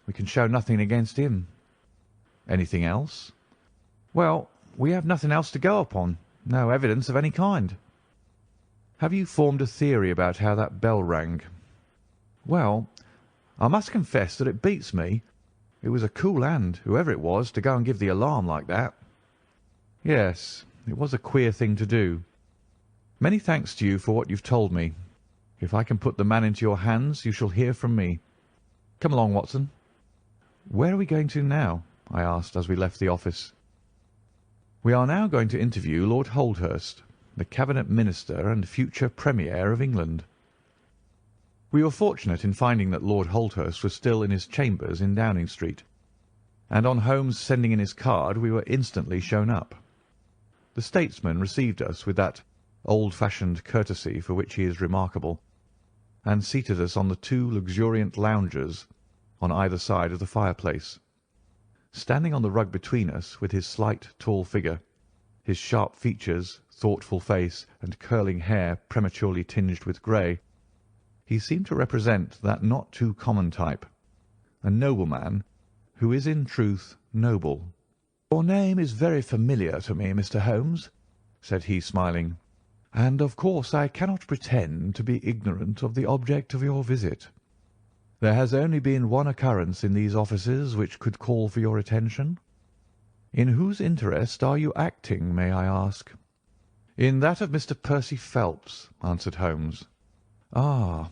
We can show nothing against him." "Anything else?" "Well, we have nothing else to go upon. No evidence of any kind." "Have you formed a theory about how that bell rang?" "Well, I must confess that it beats me. It was a cool hand, whoever it was, to go and give the alarm like that." "Yes, it was a queer thing to do. Many thanks to you for what you've told me. If I can put the man into your hands, you shall hear from me. Come along, Watson." "Where are we going to now?" I asked as we left the office. "We are now going to interview Lord Holdhurst, the Cabinet Minister and future Premier of England." We were fortunate in finding that Lord Holdhurst was still in his chambers in Downing Street, and on Holmes sending in his card we were instantly shown up. The statesman received us with that old-fashioned courtesy for which he is remarkable, and seated us on the 2 luxuriant loungers on either side of the fireplace. Standing on the rug between us, with his slight, tall figure, his sharp features, thoughtful face, and curling hair prematurely tinged with grey, he seemed to represent that not too common type, a nobleman who is in truth noble. "Your name is very familiar to me, Mr. Holmes," said he, smiling, "and of course I cannot pretend to be ignorant of the object of your visit. There has only been one occurrence in these offices which could call for your attention. In whose interest are you acting, may I ask?" "In that of Mr. Percy Phelps," answered Holmes. "Ah,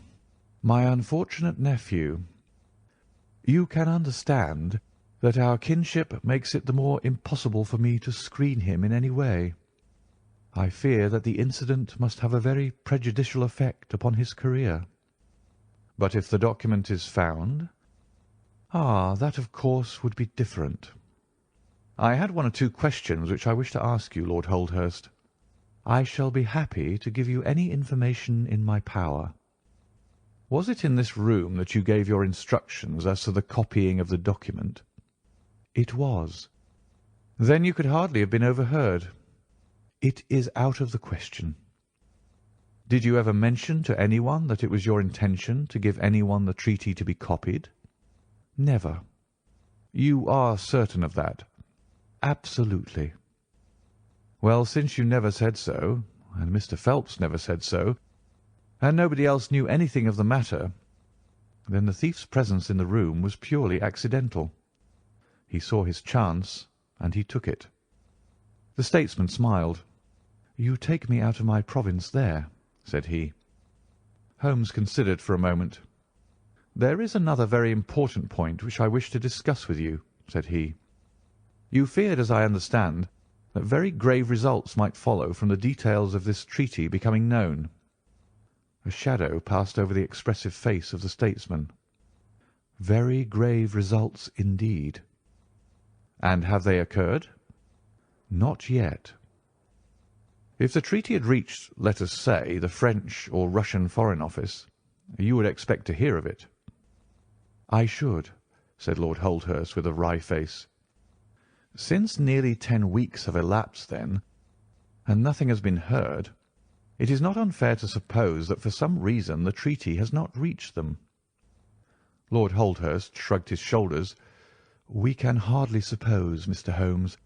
my unfortunate nephew. You can understand that our kinship makes it the more impossible for me to screen him in any way. I fear that the incident must have a very prejudicial effect upon his career." "But if the document is found?" "Ah, that of course would be different." "I had 1 or 2 questions which I wish to ask you, Lord Holdhurst." "I shall be happy to give you any information in my power." "Was it in this room that you gave your instructions as to the copying of the document?" "It was." "Then you could hardly have been overheard." "It is out of the question." "Did you ever mention to anyone that it was your intention to give anyone the treaty to be copied?" "Never." "You are certain of that?" "Absolutely." "Well, since you never said so, and Mr. Phelps never said so, and nobody else knew anything of the matter, then the thief's presence in the room was purely accidental. He saw his chance, and he took it." The statesman smiled. "You take me out of my province there," said he. Holmes considered for a moment. "There is another very important point which I wish to discuss with you," said he. "You feared, as I understand, that very grave results might follow from the details of this treaty becoming known." A shadow passed over the expressive face of the statesman. "Very grave results indeed." "And have they occurred?" "Not yet." "If the treaty had reached, let us say, the French or Russian Foreign Office, you would expect to hear of it." "I should," said Lord Holdhurst with a wry face. "Since nearly 10 weeks have elapsed, then, and nothing has been heard, it is not unfair to suppose that for some reason the treaty has not reached them." Lord Holdhurst shrugged his shoulders. "We can hardly suppose, Mr. Holmes,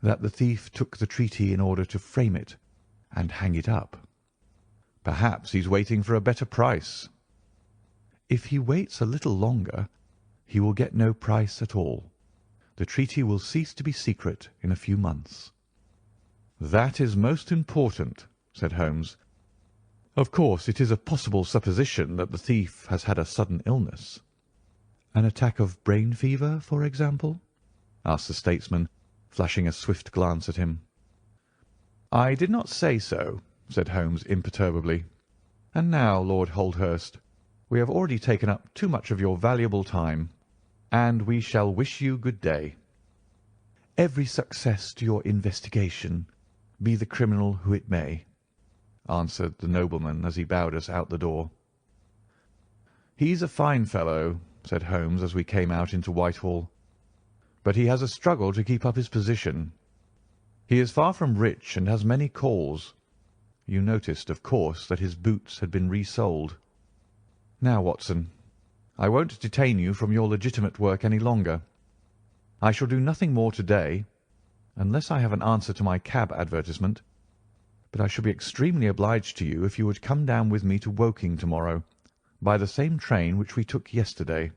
that the thief took the treaty in order to frame it and hang it up." "Perhaps he's waiting for a better price." "If he waits a little longer, he will get no price at all. The treaty will cease to be secret in a few months." "That is most important," said Holmes. "Of course, it is a possible supposition that the thief has had a sudden illness." "An attack of brain fever, for example?" asked the statesman, flashing a swift glance at him. "I did not say so," said Holmes imperturbably. And now, Lord Holdhurst, we have already taken up too much of your valuable time, and we shall wish you good day." "Every success to your investigation, be the criminal who it may," answered the nobleman as he bowed us out the door. "He's a fine fellow," said Holmes as we came out into Whitehall, "but he has a struggle to keep up his position. He is far from rich and has many calls. You noticed, of course, that his boots had been resoled. Now, Watson, I won't detain you from your legitimate work any longer. I shall do nothing more to-day, unless I have an answer to my cab advertisement, but I shall be extremely obliged to you if you would come down with me to Woking to-morrow, by the same train which we took yesterday."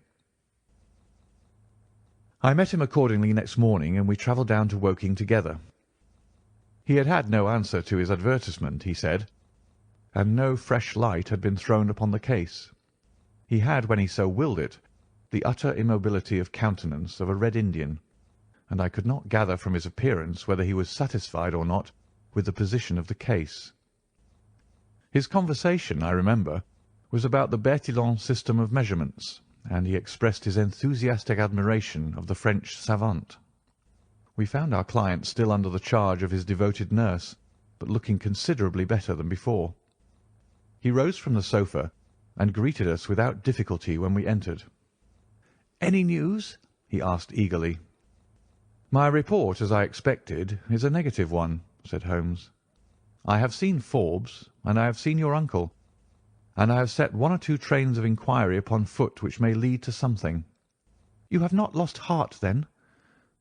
I met him accordingly next morning, and we travelled down to Woking together. He had had no answer to his advertisement, he said, and no fresh light had been thrown upon the case. He had, when he so willed it, the utter immobility of countenance of a Red Indian, and I could not gather from his appearance whether he was satisfied or not with the position of the case. His conversation, I remember, was about the Bertillon system of measurements, and he expressed his enthusiastic admiration of the French savant. We found our client still under the charge of his devoted nurse, but looking considerably better than before. He rose from the sofa and greeted us without difficulty when we entered. "Any news?" he asked eagerly. "My report, as I expected, is a negative one," said Holmes. "I have seen Forbes, and I have seen your uncle, and I have set one or two trains of inquiry upon foot which may lead to something." "You have not lost heart, then?"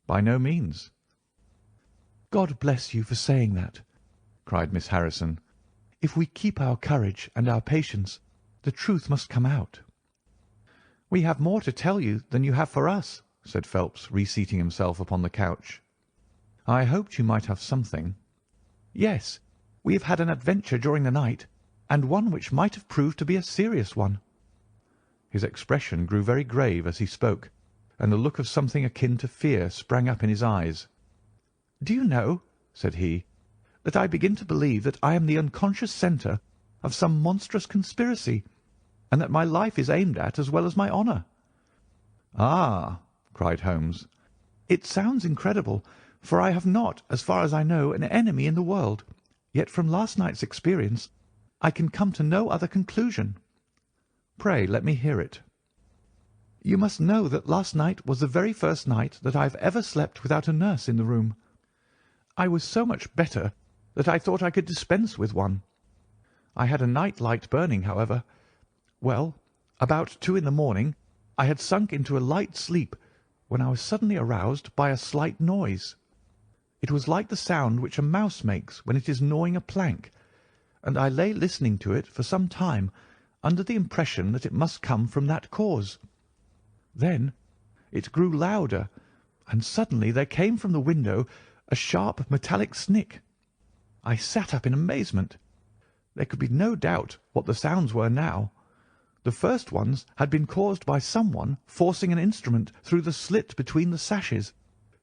"By no means." "God bless you for saying that," cried Miss Harrison. "If we keep our courage and our patience, the truth must come out." "We have more to tell you than you have for us," said Phelps, reseating himself upon the couch. "I hoped you might have something." "Yes, we have had an adventure during the night, and one which might have proved to be a serious one." His expression grew very grave as he spoke, and a look of something akin to fear sprang up in his eyes. "Do you know," said he, "that I begin to believe that I am the unconscious centre of some monstrous conspiracy, and that my life is aimed at as well as my honour." "Ah!" cried Holmes. "It sounds incredible, for I have not, as far as I know, an enemy in the world, yet from last night's experience I can come to no other conclusion." "Pray let me hear it." "You must know that last night was the very first night that I have ever slept without a nurse in the room. I was so much better that I thought I could dispense with one. I had a night light burning, however. Well, about 2 in the morning I had sunk into a light sleep when I was suddenly aroused by a slight noise. It was like the sound which a mouse makes when it is gnawing a plank, and I lay listening to it for some time under the impression that it must come from that cause. Then it grew louder, and suddenly there came from the window a sharp metallic snick. I sat up in amazement. There could be no doubt what the sounds were now. The first ones had been caused by someone forcing an instrument through the slit between the sashes,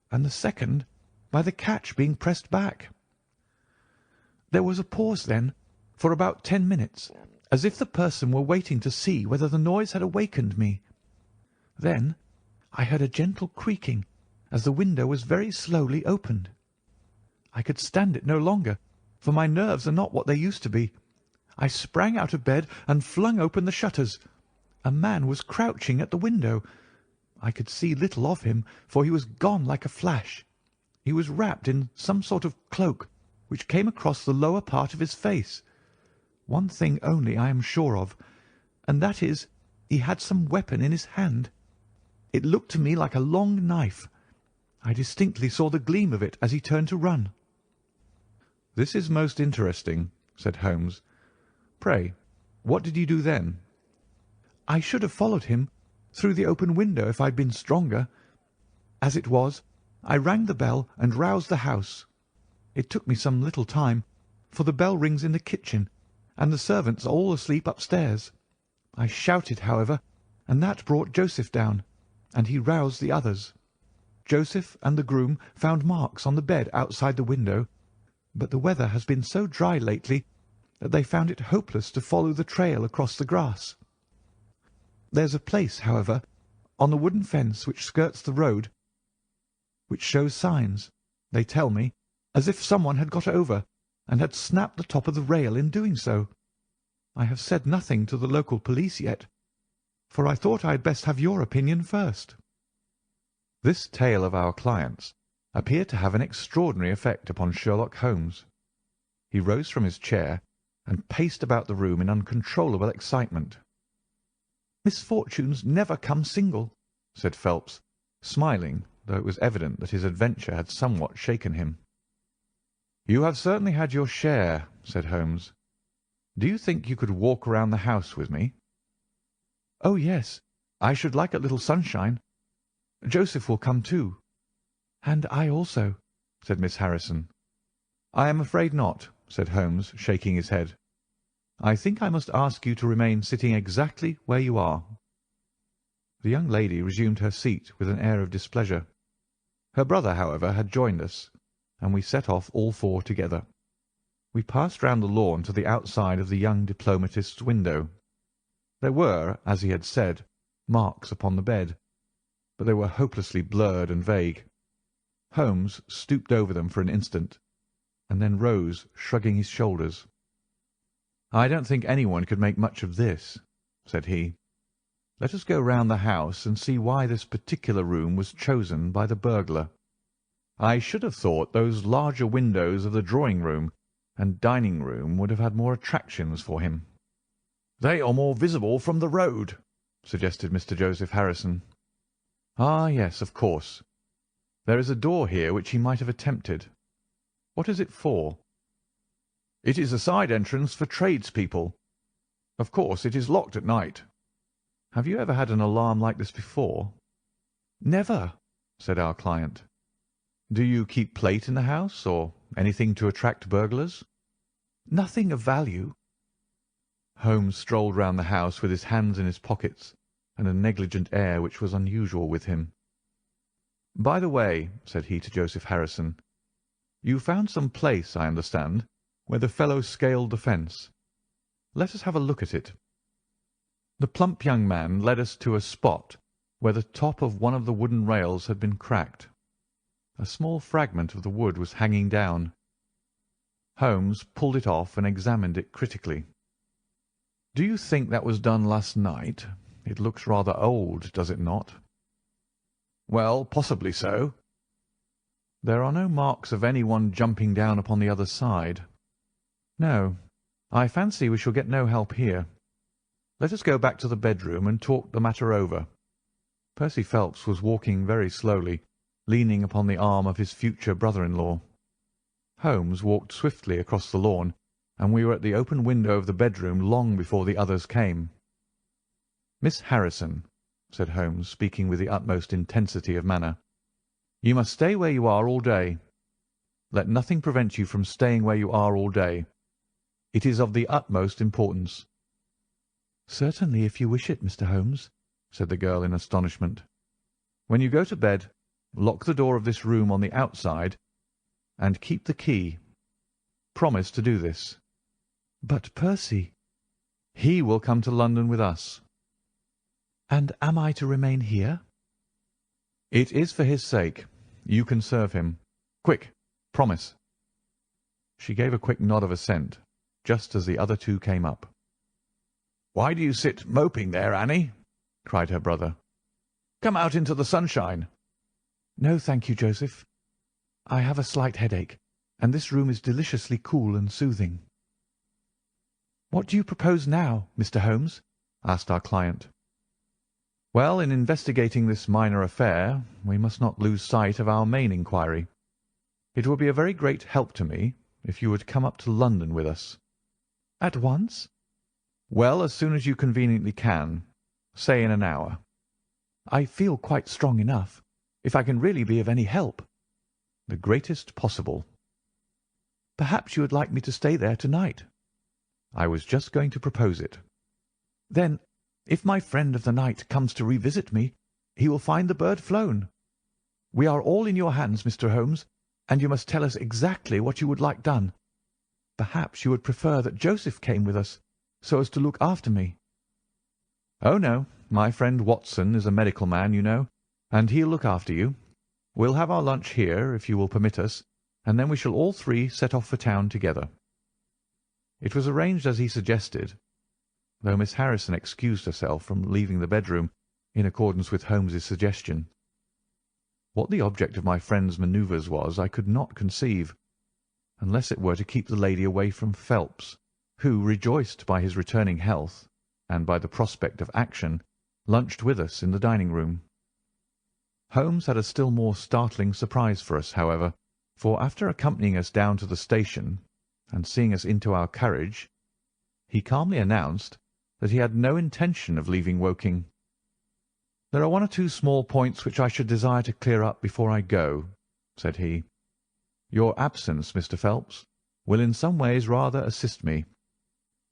and the second by the catch being pressed back. There was a pause then for about 10 minutes, as if the person were waiting to see whether the noise had awakened me. Then I heard a gentle creaking as the window was very slowly opened. I could stand it no longer, for my nerves are not what they used to be. I sprang out of bed and flung open the shutters. A man was crouching at the window. I could see little of him, for he was gone like a flash. He was wrapped in some sort of cloak, which came across the lower part of his face. One thing only I am sure of, and that is, he had some weapon in his hand. It looked to me like a long knife. I distinctly saw the gleam of it as he turned to run." "This is most interesting," said Holmes. "Pray, what did you do then?" "I should have followed him through the open window if I had been stronger. As it was, I rang the bell and roused the house. It took me some little time, for the bell rings in the kitchen, and the servants are all asleep upstairs. I shouted, however, and that brought Joseph down, and he roused the others. Joseph and the groom found marks on the bed outside the window, but the weather has been so dry lately that they found it hopeless to follow the trail across the grass. There's a place, however, on the wooden fence which skirts the road, which shows signs, they tell me, as if someone had got over and had snapped the top of the rail in doing so. I have said nothing to the local police yet, for I thought I had best have your opinion first." This tale of our client's appeared to have an extraordinary effect upon Sherlock Holmes. He rose from his chair and paced about the room in uncontrollable excitement. "Misfortunes never come single," said Phelps, smiling, though it was evident that his adventure had somewhat shaken him. "You have certainly had your share," said Holmes. "Do you think you could walk round the house with me?" "Oh, yes, I should like a little sunshine. Joseph will come too." "And I also," said Miss Harrison. "I am afraid not," said Holmes, shaking his head. "I think I must ask you to remain sitting exactly where you are." The young lady resumed her seat with an air of displeasure. Her brother, however, had joined us, and we set off all four together. We passed round the lawn to the outside of the young diplomatist's window. There were, as he had said, marks upon the bed, but they were hopelessly blurred and vague. Holmes stooped over them for an instant, and then rose, shrugging his shoulders. "I don't think anyone could make much of this," said he. "Let us go round the house and see why this particular room was chosen by the burglar. I should have thought those larger windows of the drawing-room and dining-room would have had more attractions for him." "They are more visible from the road," suggested Mr. Joseph Harrison. "Ah, yes, of course. There is a door here which he might have attempted. What is it for?" "It is a side entrance for tradespeople. Of course, it is locked at night." "Have you ever had an alarm like this before?" "Never," said our client. "Do you keep plate in the house, or anything to attract burglars?" "Nothing of value." Holmes strolled round the house with his hands in his pockets and a negligent air which was unusual with him. "By the way," said he to Joseph Harrison, "you found some place, I understand, where the fellow scaled the fence. Let us have a look at it." The plump young man led us to a spot where the top of one of the wooden rails had been cracked. A small fragment of the wood was hanging down. Holmes pulled it off and examined it critically. "Do you think that was done last night? It looks rather old, does it not?" "Well, possibly so." "There are no marks of anyone jumping down upon the other side." "No. I fancy we shall get no help here. Let us go back to the bedroom and talk the matter over." Percy Phelps was walking very slowly, leaning upon the arm of his future brother-in-law. Holmes walked swiftly across the lawn, and we were at the open window of the bedroom long before the others came. "Miss Harrison," said Holmes, speaking with the utmost intensity of manner, "you must stay where you are all day. Let nothing prevent you from staying where you are all day. It is of the utmost importance." "Certainly, if you wish it, Mr. Holmes," said the girl in astonishment. "When you go to bed, lock the door of this room on the outside and keep the key. Promise to do this." "But Percy—" "He will come to London with us." "And am I to remain here?" "It is for his sake. You can serve him. Quick, promise." She gave a quick nod of assent, just as the other two came up. "Why do you sit moping there, Annie?" cried her brother. "Come out into the sunshine." "No, thank you, Joseph. I have a slight headache, and this room is deliciously cool and soothing." "What do you propose now, Mr. Holmes?" asked our client. "Well, in investigating this minor affair, we must not lose sight of our main inquiry. It would be a very great help to me if you would come up to London with us." "At once?" "Well, as soon as you conveniently can. Say in an hour." "I feel quite strong enough, if I can really be of any help." "The greatest possible." "Perhaps you would like me to stay there to-night?" "I was just going to propose it." "Then, if my friend of the night comes to revisit me, he will find the bird flown. We are all in your hands, Mr. Holmes, and you must tell us exactly what you would like done." Perhaps you would prefer that Joseph came with us, so as to look after me." "Oh, no. My friend Watson is a medical man, you know, and he'll look after you. We'll have our lunch here, if you will permit us, and then we shall all three set off for town together." It was arranged as he suggested, though Miss Harrison excused herself from leaving the bedroom in accordance with Holmes's suggestion. What the object of my friend's manoeuvres was I could not conceive, unless it were to keep the lady away from Phelps, who, rejoiced by his returning health and by the prospect of action, lunched with us in the dining-room. Holmes had a still more startling surprise for us, however, for after accompanying us down to the station and seeing us into our carriage, he calmly announced that he had no intention of leaving Woking. "There are one or two small points which I should desire to clear up before I go," said he. "Your absence, Mr. Phelps, will in some ways rather assist me.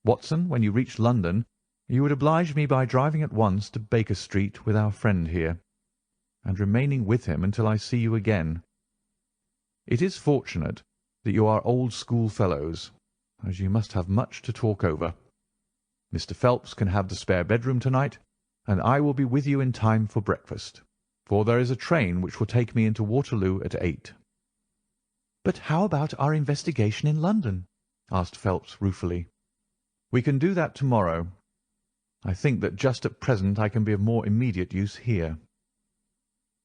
Watson, when you reach London, you would oblige me by driving at once to Baker Street with our friend here, and remaining with him until I see you again. It is fortunate that you are old schoolfellows, as you must have much to talk over. Mr. Phelps can have the spare bedroom to-night, and I will be with you in time for breakfast, for there is a train which will take me into Waterloo at 8. "But how about our investigation in London?" asked Phelps ruefully. "We can do that to-morrow. I think that just at present I can be of more immediate use here."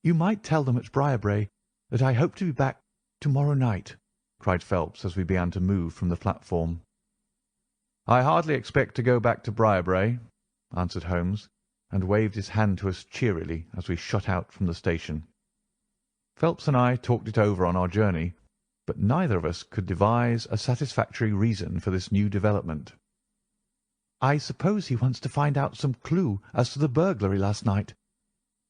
"You might tell them at Briarbrae that I hope to be back to-morrow night," cried Phelps as we began to move from the platform. "I hardly expect to go back to Briarbrae," answered Holmes, and waved his hand to us cheerily as we shot out from the station. Phelps and I talked it over on our journey, but neither of us could devise a satisfactory reason for this new development. "I suppose he wants to find out some clue as to the burglary last night,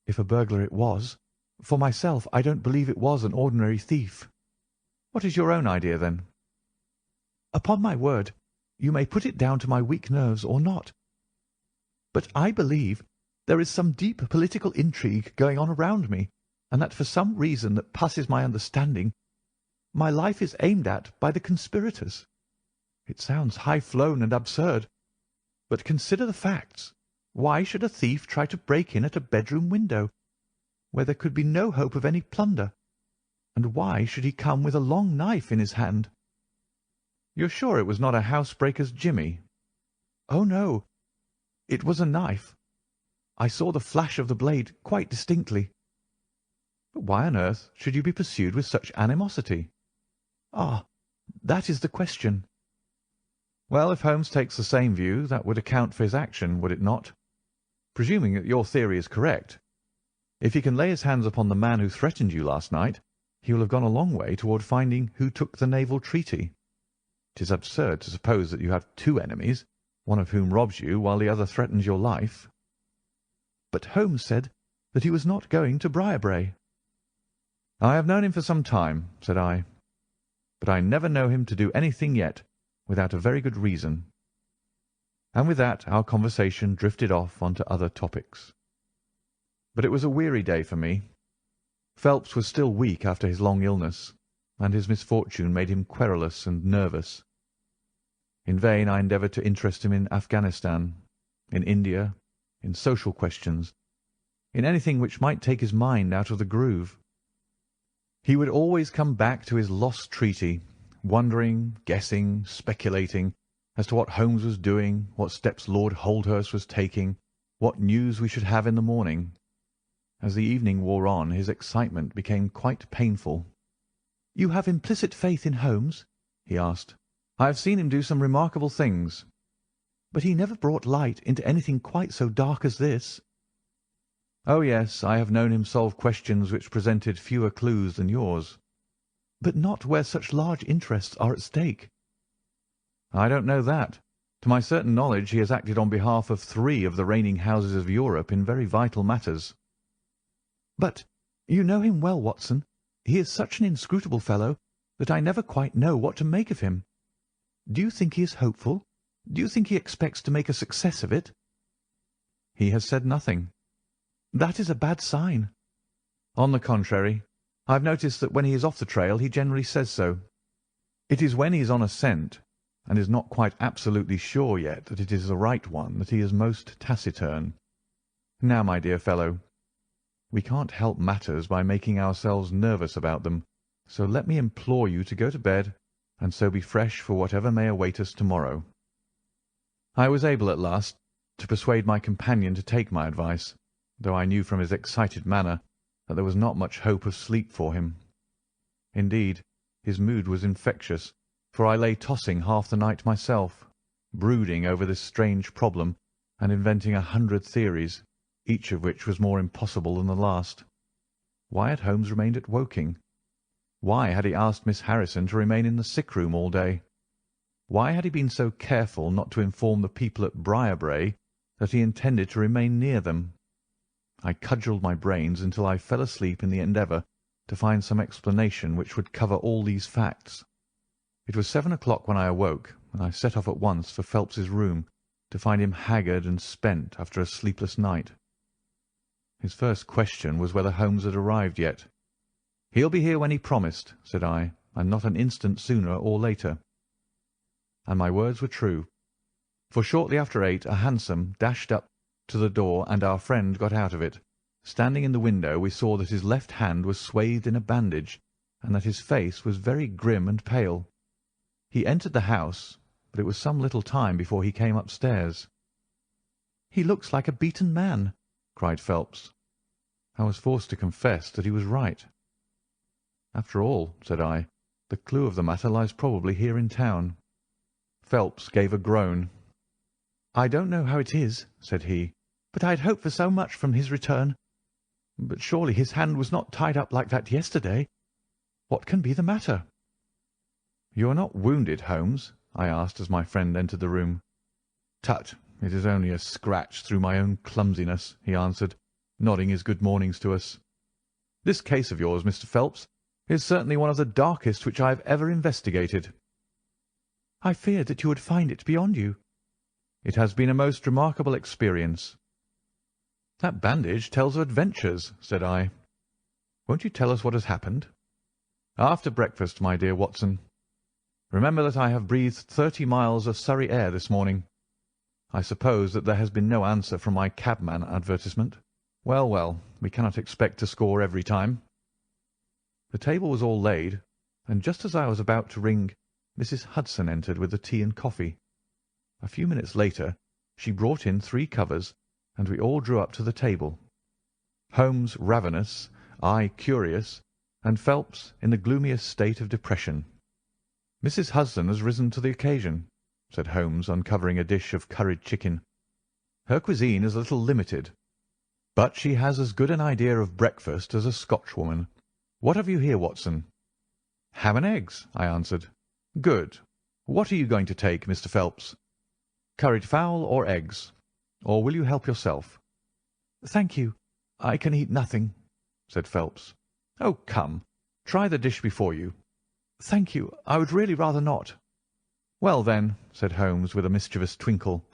if a burglar it was. For myself, I don't believe it was an ordinary thief." "What is your own idea, then?" "Upon my word, you may put it down to my weak nerves or not, but I believe there is some deep political intrigue going on around me, and that for some reason that passes my understanding, my life is aimed at by the conspirators. It sounds high-flown and absurd, but consider the facts. Why should a thief try to break in at a bedroom window, where there could be no hope of any plunder? And why should he come with a long knife in his hand?" "You're sure it was not a housebreaker's jimmy?" "Oh, no. It was a knife. I saw the flash of the blade quite distinctly." "But why on earth should you be pursued with such animosity?" "Ah, that is the question." "Well, if Holmes takes the same view, that would account for his action, would it not? Presuming that your theory is correct, if he can lay his hands upon the man who threatened you last night, he will have gone a long way toward finding who took the Naval Treaty. It is absurd to suppose that you have two enemies, one of whom robs you while the other threatens your life." "But Holmes said that he was not going to Briarbrae." "I have known him for some time," said I, "but I never know him to do anything yet without a very good reason." And with that our conversation drifted off on to other topics. But it was a weary day for me. Phelps was still weak after his long illness, and his misfortune made him querulous and nervous. In vain I endeavoured to interest him in Afghanistan, in India, in social questions, in anything which might take his mind out of the groove. He would always come back to his lost treaty, wondering, guessing, speculating as to what Holmes was doing, what steps Lord Holdhurst was taking, what news we should have in the morning. As the evening wore on, his excitement became quite painful. "You have implicit faith in Holmes?" he asked. "I have seen him do some remarkable things." "But he never brought light into anything quite so dark as this." "Oh, yes, I have known him solve questions which presented fewer clues than yours." "But not where such large interests are at stake." "I don't know that. To my certain knowledge he has acted on behalf of 3 of the reigning houses of Europe in very vital matters." "But you know him well, Watson. He is such an inscrutable fellow that I never quite know what to make of him. Do you think he is hopeful? Do you think he expects to make a success of it?" "He has said nothing." "That is a bad sign." "On the contrary, I have noticed that when he is off the trail he generally says so. It is when he is on a scent and is not quite absolutely sure yet that it is the right one that he is most taciturn. Now, my dear fellow, we can't help matters by making ourselves nervous about them, so let me implore you to go to bed, and so be fresh for whatever may await us tomorrow." I was able at last to persuade my companion to take my advice, though I knew from his excited manner that there was not much hope of sleep for him. Indeed, his mood was infectious, for I lay tossing half the night myself, brooding over this strange problem and inventing 100 theories, each of which was more impossible than the last. Why had Holmes remained at Woking? Why had he asked Miss Harrison to remain in the sick-room all day? Why had he been so careful not to inform the people at Briarbrae that he intended to remain near them? I cudgelled my brains until I fell asleep in the endeavour to find some explanation which would cover all these facts. It was 7 o'clock when I awoke, and I set off at once for Phelps's room, to find him haggard and spent after a sleepless night. His first question was whether Holmes had arrived yet. "He'll be here when he promised," said I, "and not an instant sooner or later." And my words were true, for shortly after 8 a hansom dashed up to the door, and our friend got out of it. Standing in the window, we saw that his left hand was swathed in a bandage, and that his face was very grim and pale. He entered the house, but it was some little time before he came upstairs. "He looks like a beaten man," cried Phelps. I was forced to confess that he was right. "After all," said I, "the clue of the matter lies probably here in town." Phelps gave a groan. "I don't know how it is," said he, "but I had hoped for so much from his return. But surely his hand was not tied up like that yesterday. What can be the matter?" "You are not wounded, Holmes?" I asked as my friend entered the room. "Tut, it is only a scratch through my own clumsiness," he answered, nodding his good mornings to us. "This case of yours, Mr. Phelps, is certainly one of the darkest which I have ever investigated." "I feared that you would find it beyond you." "It has been a most remarkable experience." "That bandage tells of adventures," said I. "Won't you tell us what has happened?" "After breakfast, my dear Watson. Remember that I have breathed 30 miles of Surrey air this morning. I suppose that there has been no answer from my cabman advertisement. Well, well, we cannot expect to score every time." The table was all laid, and just as I was about to ring, Mrs. Hudson entered with the tea and coffee. A few minutes later she brought in 3 covers, and we all drew up to the table. Holmes ravenous, I curious, and Phelps in the gloomiest state of depression. "Mrs. Hudson has risen to the occasion," said Holmes, uncovering a dish of curried chicken. "Her cuisine is a little limited, but she has as good an idea of breakfast as a Scotchwoman. What have you here, Watson?" "Ham and eggs," I answered. "Good. What are you going to take, Mr. Phelps? Curried fowl or eggs? Or will you help yourself?" "Thank you, I can eat nothing," said Phelps. "Oh, come, try the dish before you." "Thank you, I would really rather not." "Well, then," said Holmes with a mischievous twinkle,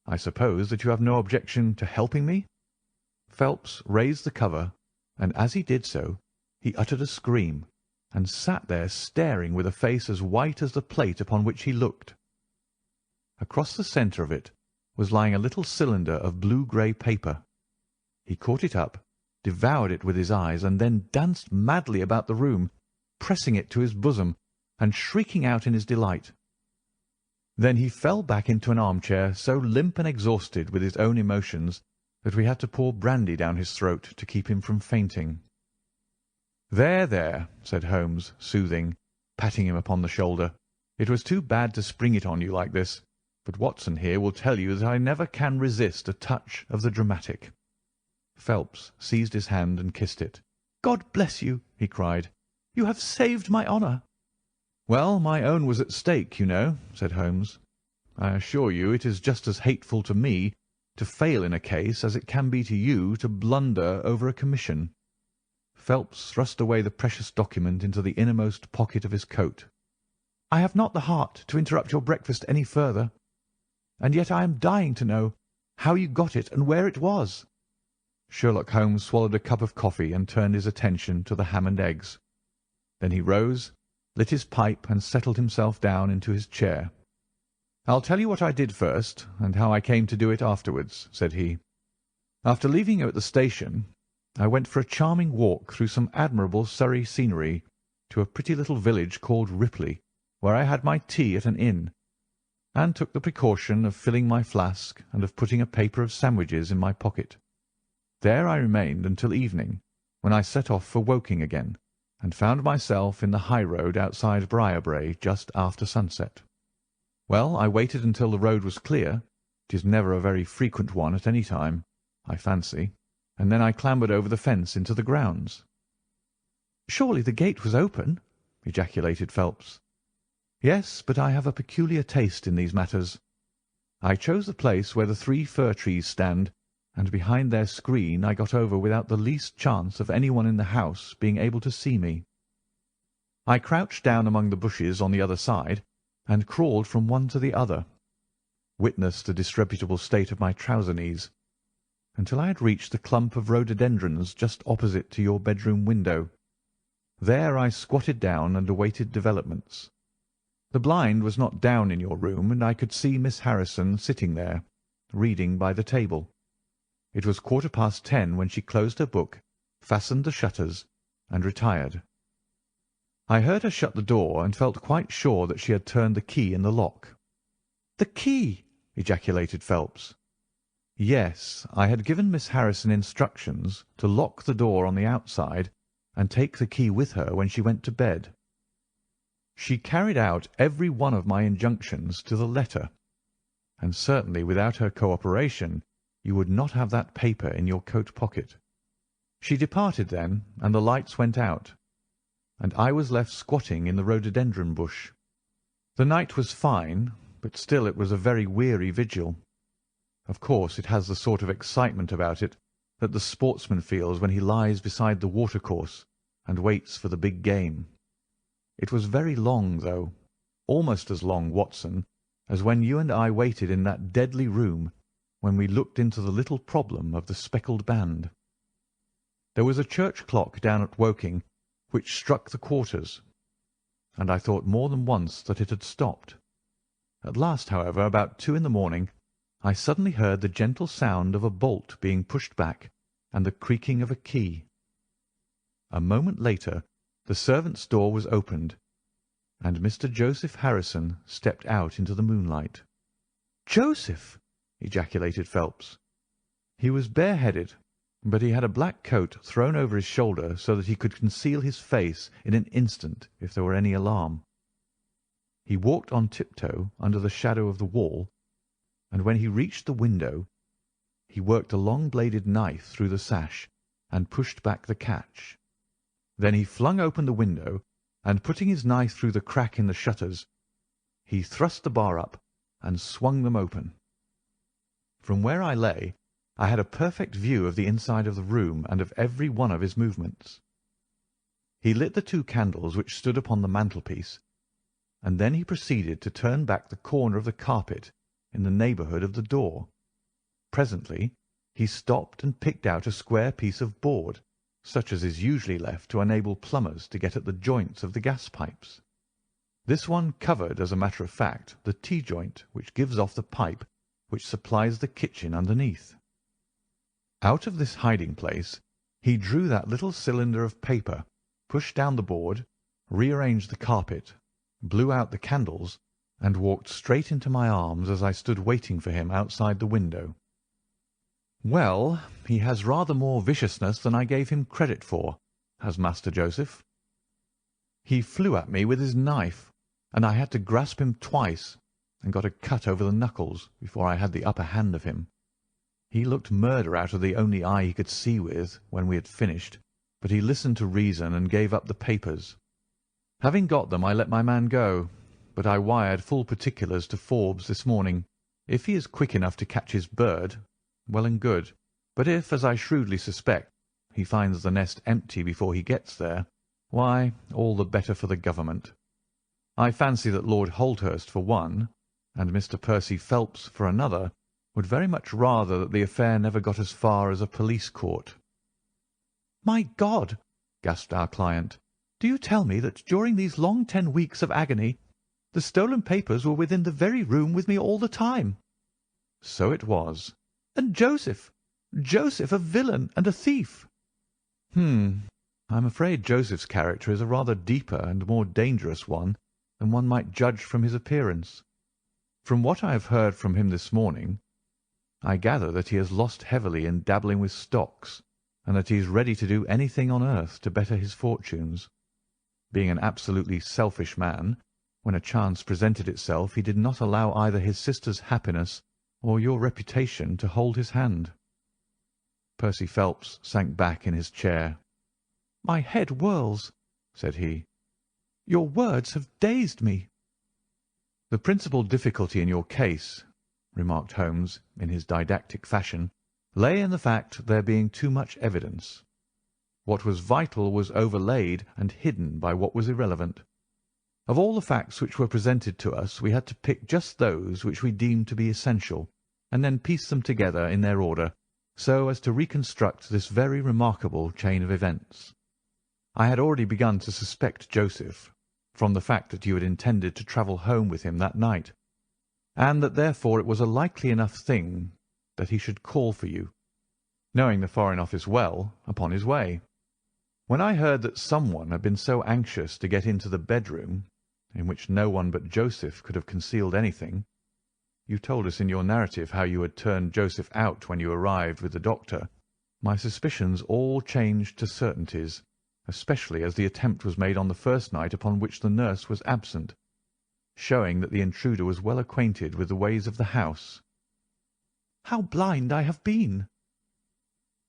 "I suppose that you have no objection to helping me?" Phelps raised the cover, and as he did so he uttered a scream, and sat there staring with a face as white as the plate upon which he looked. Across the centre of it was lying a little cylinder of blue-grey paper. He caught it up, devoured it with his eyes, and then danced madly about the room, pressing it to his bosom and shrieking out in his delight. Then he fell back into an armchair, so limp and exhausted with his own emotions that we had to pour brandy down his throat to keep him from fainting. "There, there," said Holmes, soothing, patting him upon the shoulder. "It was too bad to spring it on you like this, but Watson here will tell you that I never can resist a touch of the dramatic." Phelps seized his hand and kissed it. "God bless you!" he cried. "You have saved my honour." "Well, my own was at stake, you know," said Holmes. "I assure you it is just as hateful to me to fail in a case as it can be to you to blunder over a commission." Phelps thrust away the precious document into the innermost pocket of his coat. "I have not the heart to interrupt your breakfast any further, and yet I am dying to know how you got it and where it was." Sherlock Holmes swallowed a cup of coffee and turned his attention to the ham and eggs. Then he rose, lit his pipe, and settled himself down into his chair. "I'll tell you what I did first, and how I came to do it afterwards," said he. "After leaving you at the station, I went for a charming walk through some admirable Surrey scenery to a pretty little village called Ripley, where I had my tea at an inn, and took the precaution of filling my flask and of putting a paper of sandwiches in my pocket. There I remained until evening, when I set off for Woking again, and found myself in the high road outside Briarbrae just after sunset. Well, I waited until the road was clear. It is never a very frequent one at any time, I fancy, and then I clambered over the fence into the grounds." "Surely the gate was open?" ejaculated Phelps. "Yes, but I have a peculiar taste in these matters. I chose the place where the 3 fir trees stand, and behind their screen I got over without the least chance of anyone in the house being able to see me. I crouched down among the bushes on the other side, and crawled from one to the other, witness the disreputable state of my trouser knees, until I had reached the clump of rhododendrons just opposite to your bedroom window. There I squatted down and awaited developments. The blind was not down in your room, and I could see Miss Harrison sitting there, reading by the table. It was 10:15 when she closed her book, fastened the shutters, and retired. I heard her shut the door, and felt quite sure that she had turned the key in the lock." "The key!" ejaculated Phelps. "Yes, I had given Miss Harrison instructions to lock the door on the outside and take the key with her when she went to bed. She carried out every one of my injunctions to the letter, and certainly without her cooperation you would not have that paper in your coat pocket. She departed then, and the lights went out, and I was left squatting in the rhododendron bush. The night was fine, but still it was a very weary vigil. Of course it has the sort of excitement about it that the sportsman feels when he lies beside the watercourse and waits for the big game. It was very long, though, almost as long, Watson, as when you and I waited in that deadly room when we looked into the little problem of the speckled band. There was a church clock down at Woking which struck the quarters, and I thought more than once that it had stopped. At last, however, about 2 in the morning, I suddenly heard the gentle sound of a bolt being pushed back and the creaking of a key. A moment later the servants' door was opened, and Mr. Joseph Harrison stepped out into the moonlight. "Joseph!" ejaculated Phelps. He was bareheaded, but he had a black coat thrown over his shoulder so that he could conceal his face in an instant if there were any alarm. He walked on tiptoe under the shadow of the wall, and when he reached the window he worked a long-bladed knife through the sash and pushed back the catch. Then he flung open the window, and putting his knife through the crack in the shutters, he thrust the bar up and swung them open. From where I lay I had a perfect view of the inside of the room and of every one of his movements. He lit the 2 candles which stood upon the mantelpiece, and then he proceeded to turn back the corner of the carpet in the neighbourhood of the door. Presently he stopped and picked out a square piece of board, such as is usually left to enable plumbers to get at the joints of the gas pipes. This one covered, as a matter of fact, the T-joint which gives off the pipe which supplies the kitchen underneath. Out of this hiding-place he drew that little cylinder of paper, pushed down the board, rearranged the carpet, blew out the candles, and walked straight into my arms as I stood waiting for him outside the window. Well, he has rather more viciousness than I gave him credit for, has Master Joseph. He flew at me with his knife, and I had to grasp him twice, and got a cut over the knuckles before I had the upper hand of him. He looked murder out of the only eye he could see with when we had finished, but he listened to reason and gave up the papers. Having got them, I let my man go, but I wired full particulars to Forbes this morning. If he is quick enough to catch his bird, well and good, but if, as I shrewdly suspect, he finds the nest empty before he gets there, why, all the better for the government. I fancy that Lord Holdhurst, for one, and Mr. Percy Phelps, for another, would very much rather that the affair never got as far as a police court. "My God!" gasped our client. "Do you tell me that during these long 10 weeks of agony The stolen papers were within the very room with me all the time. So it was. And Joseph a villain and a thief. I'm afraid Joseph's character is a rather deeper and more dangerous one than one might judge from his appearance. From what I have heard from him this morning, I gather that he has lost heavily in dabbling with stocks, and that he is ready to do anything on earth to better his fortunes. Being an absolutely selfish man, when a chance presented itself he did not allow either his sister's happiness or your reputation to hold his hand. Percy Phelps sank back in his chair. "My head whirls," said he. "Your words have dazed me." "The principal difficulty in your case," remarked Holmes in his didactic fashion, "lay in the fact there being too much evidence. What was vital was overlaid and hidden by what was irrelevant. Of all the facts which were presented to us we had to pick just those which we deemed to be essential, and then piece them together in their order, so as to reconstruct this very remarkable chain of events. I had already begun to suspect Joseph, from the fact that you had intended to travel home with him that night, and that therefore it was a likely enough thing that he should call for you, knowing the Foreign Office well, upon his way. When I heard that someone had been so anxious to get into the bedroom, in which no one but Joseph could have concealed anything, you told us in your narrative how you had turned Joseph out when you arrived with the doctor, my suspicions all changed to certainties, especially as the attempt was made on the first night upon which the nurse was absent, showing that the intruder was well acquainted with the ways of the house. How blind I have been!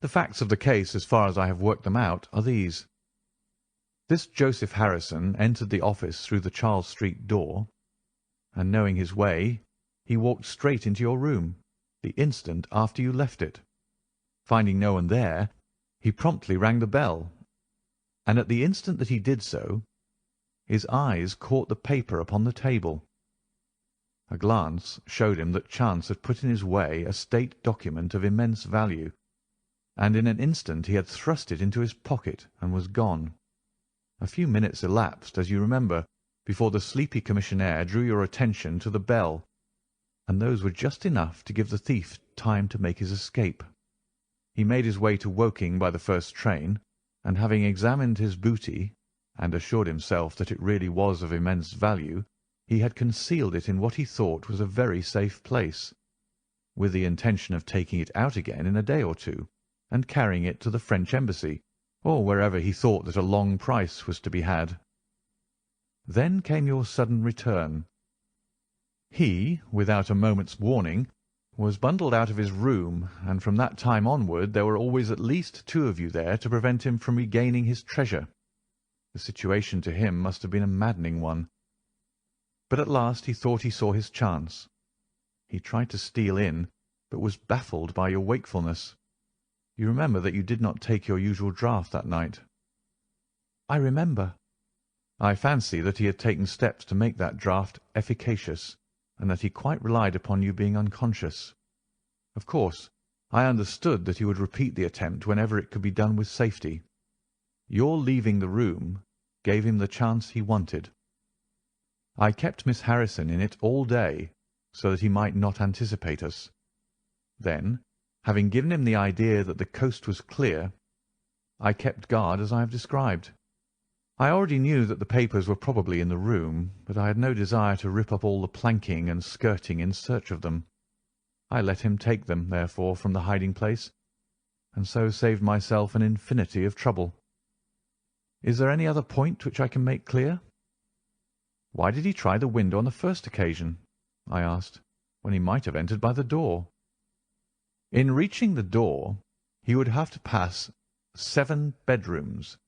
The facts of the case, as far as I have worked them out, are these. This Joseph Harrison entered the office through the Charles Street door, and knowing his way, he walked straight into your room the instant after you left it. Finding no one there, he promptly rang the bell, and at the instant that he did so, his eyes caught the paper upon the table. A glance showed him that chance had put in his way a state document of immense value, and in an instant he had thrust it into his pocket and was gone. A few minutes elapsed, as you remember, before the sleepy commissionaire drew your attention to the bell, and those were just enough to give the thief time to make his escape. He made his way to Woking by the first train, and having examined his booty, and assured himself that it really was of immense value, he had concealed it in what he thought was a very safe place, with the intention of taking it out again in a day or two, and carrying it to the French embassy, or wherever he thought that a long price was to be had. Then came your sudden return. He, without a moment's warning, was bundled out of his room, and from that time onward there were always at least two of you there to prevent him from regaining his treasure. The situation to him must have been a maddening one. But at last he thought he saw his chance. He tried to steal in, but was baffled by your wakefulness. You remember that you did not take your usual draught that night. I remember. I fancy that he had taken steps to make that draught efficacious, and that he quite relied upon you being unconscious. Of course, I understood that he would repeat the attempt whenever it could be done with safety. Your leaving the room gave him the chance he wanted. I kept Miss Harrison in it all day, so that he might not anticipate us. Then, having given him the idea that the coast was clear, I kept guard as I have described. I already knew that the papers were probably in the room, but I had no desire to rip up all the planking and skirting in search of them. I let him take them, therefore, from the hiding-place, and so saved myself an infinity of trouble. Is there any other point which I can make clear? Why did he try the window on the first occasion, I asked, when he might have entered by the door? In reaching the door, he would have to pass 7 bedrooms.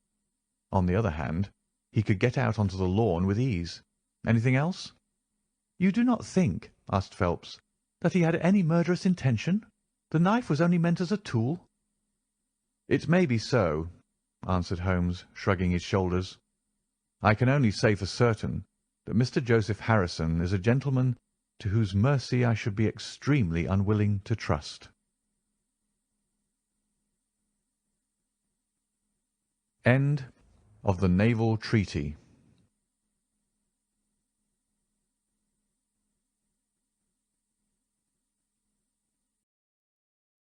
On the other hand, he could get out onto the lawn with ease. Anything else? You do not think, asked Phelps, that he had any murderous intention? The knife was only meant as a tool. It may be so, answered Holmes, shrugging his shoulders. I can only say for certain that Mr. Joseph Harrison is a gentleman to whose mercy I should be extremely unwilling to trust. End of the Naval Treaty.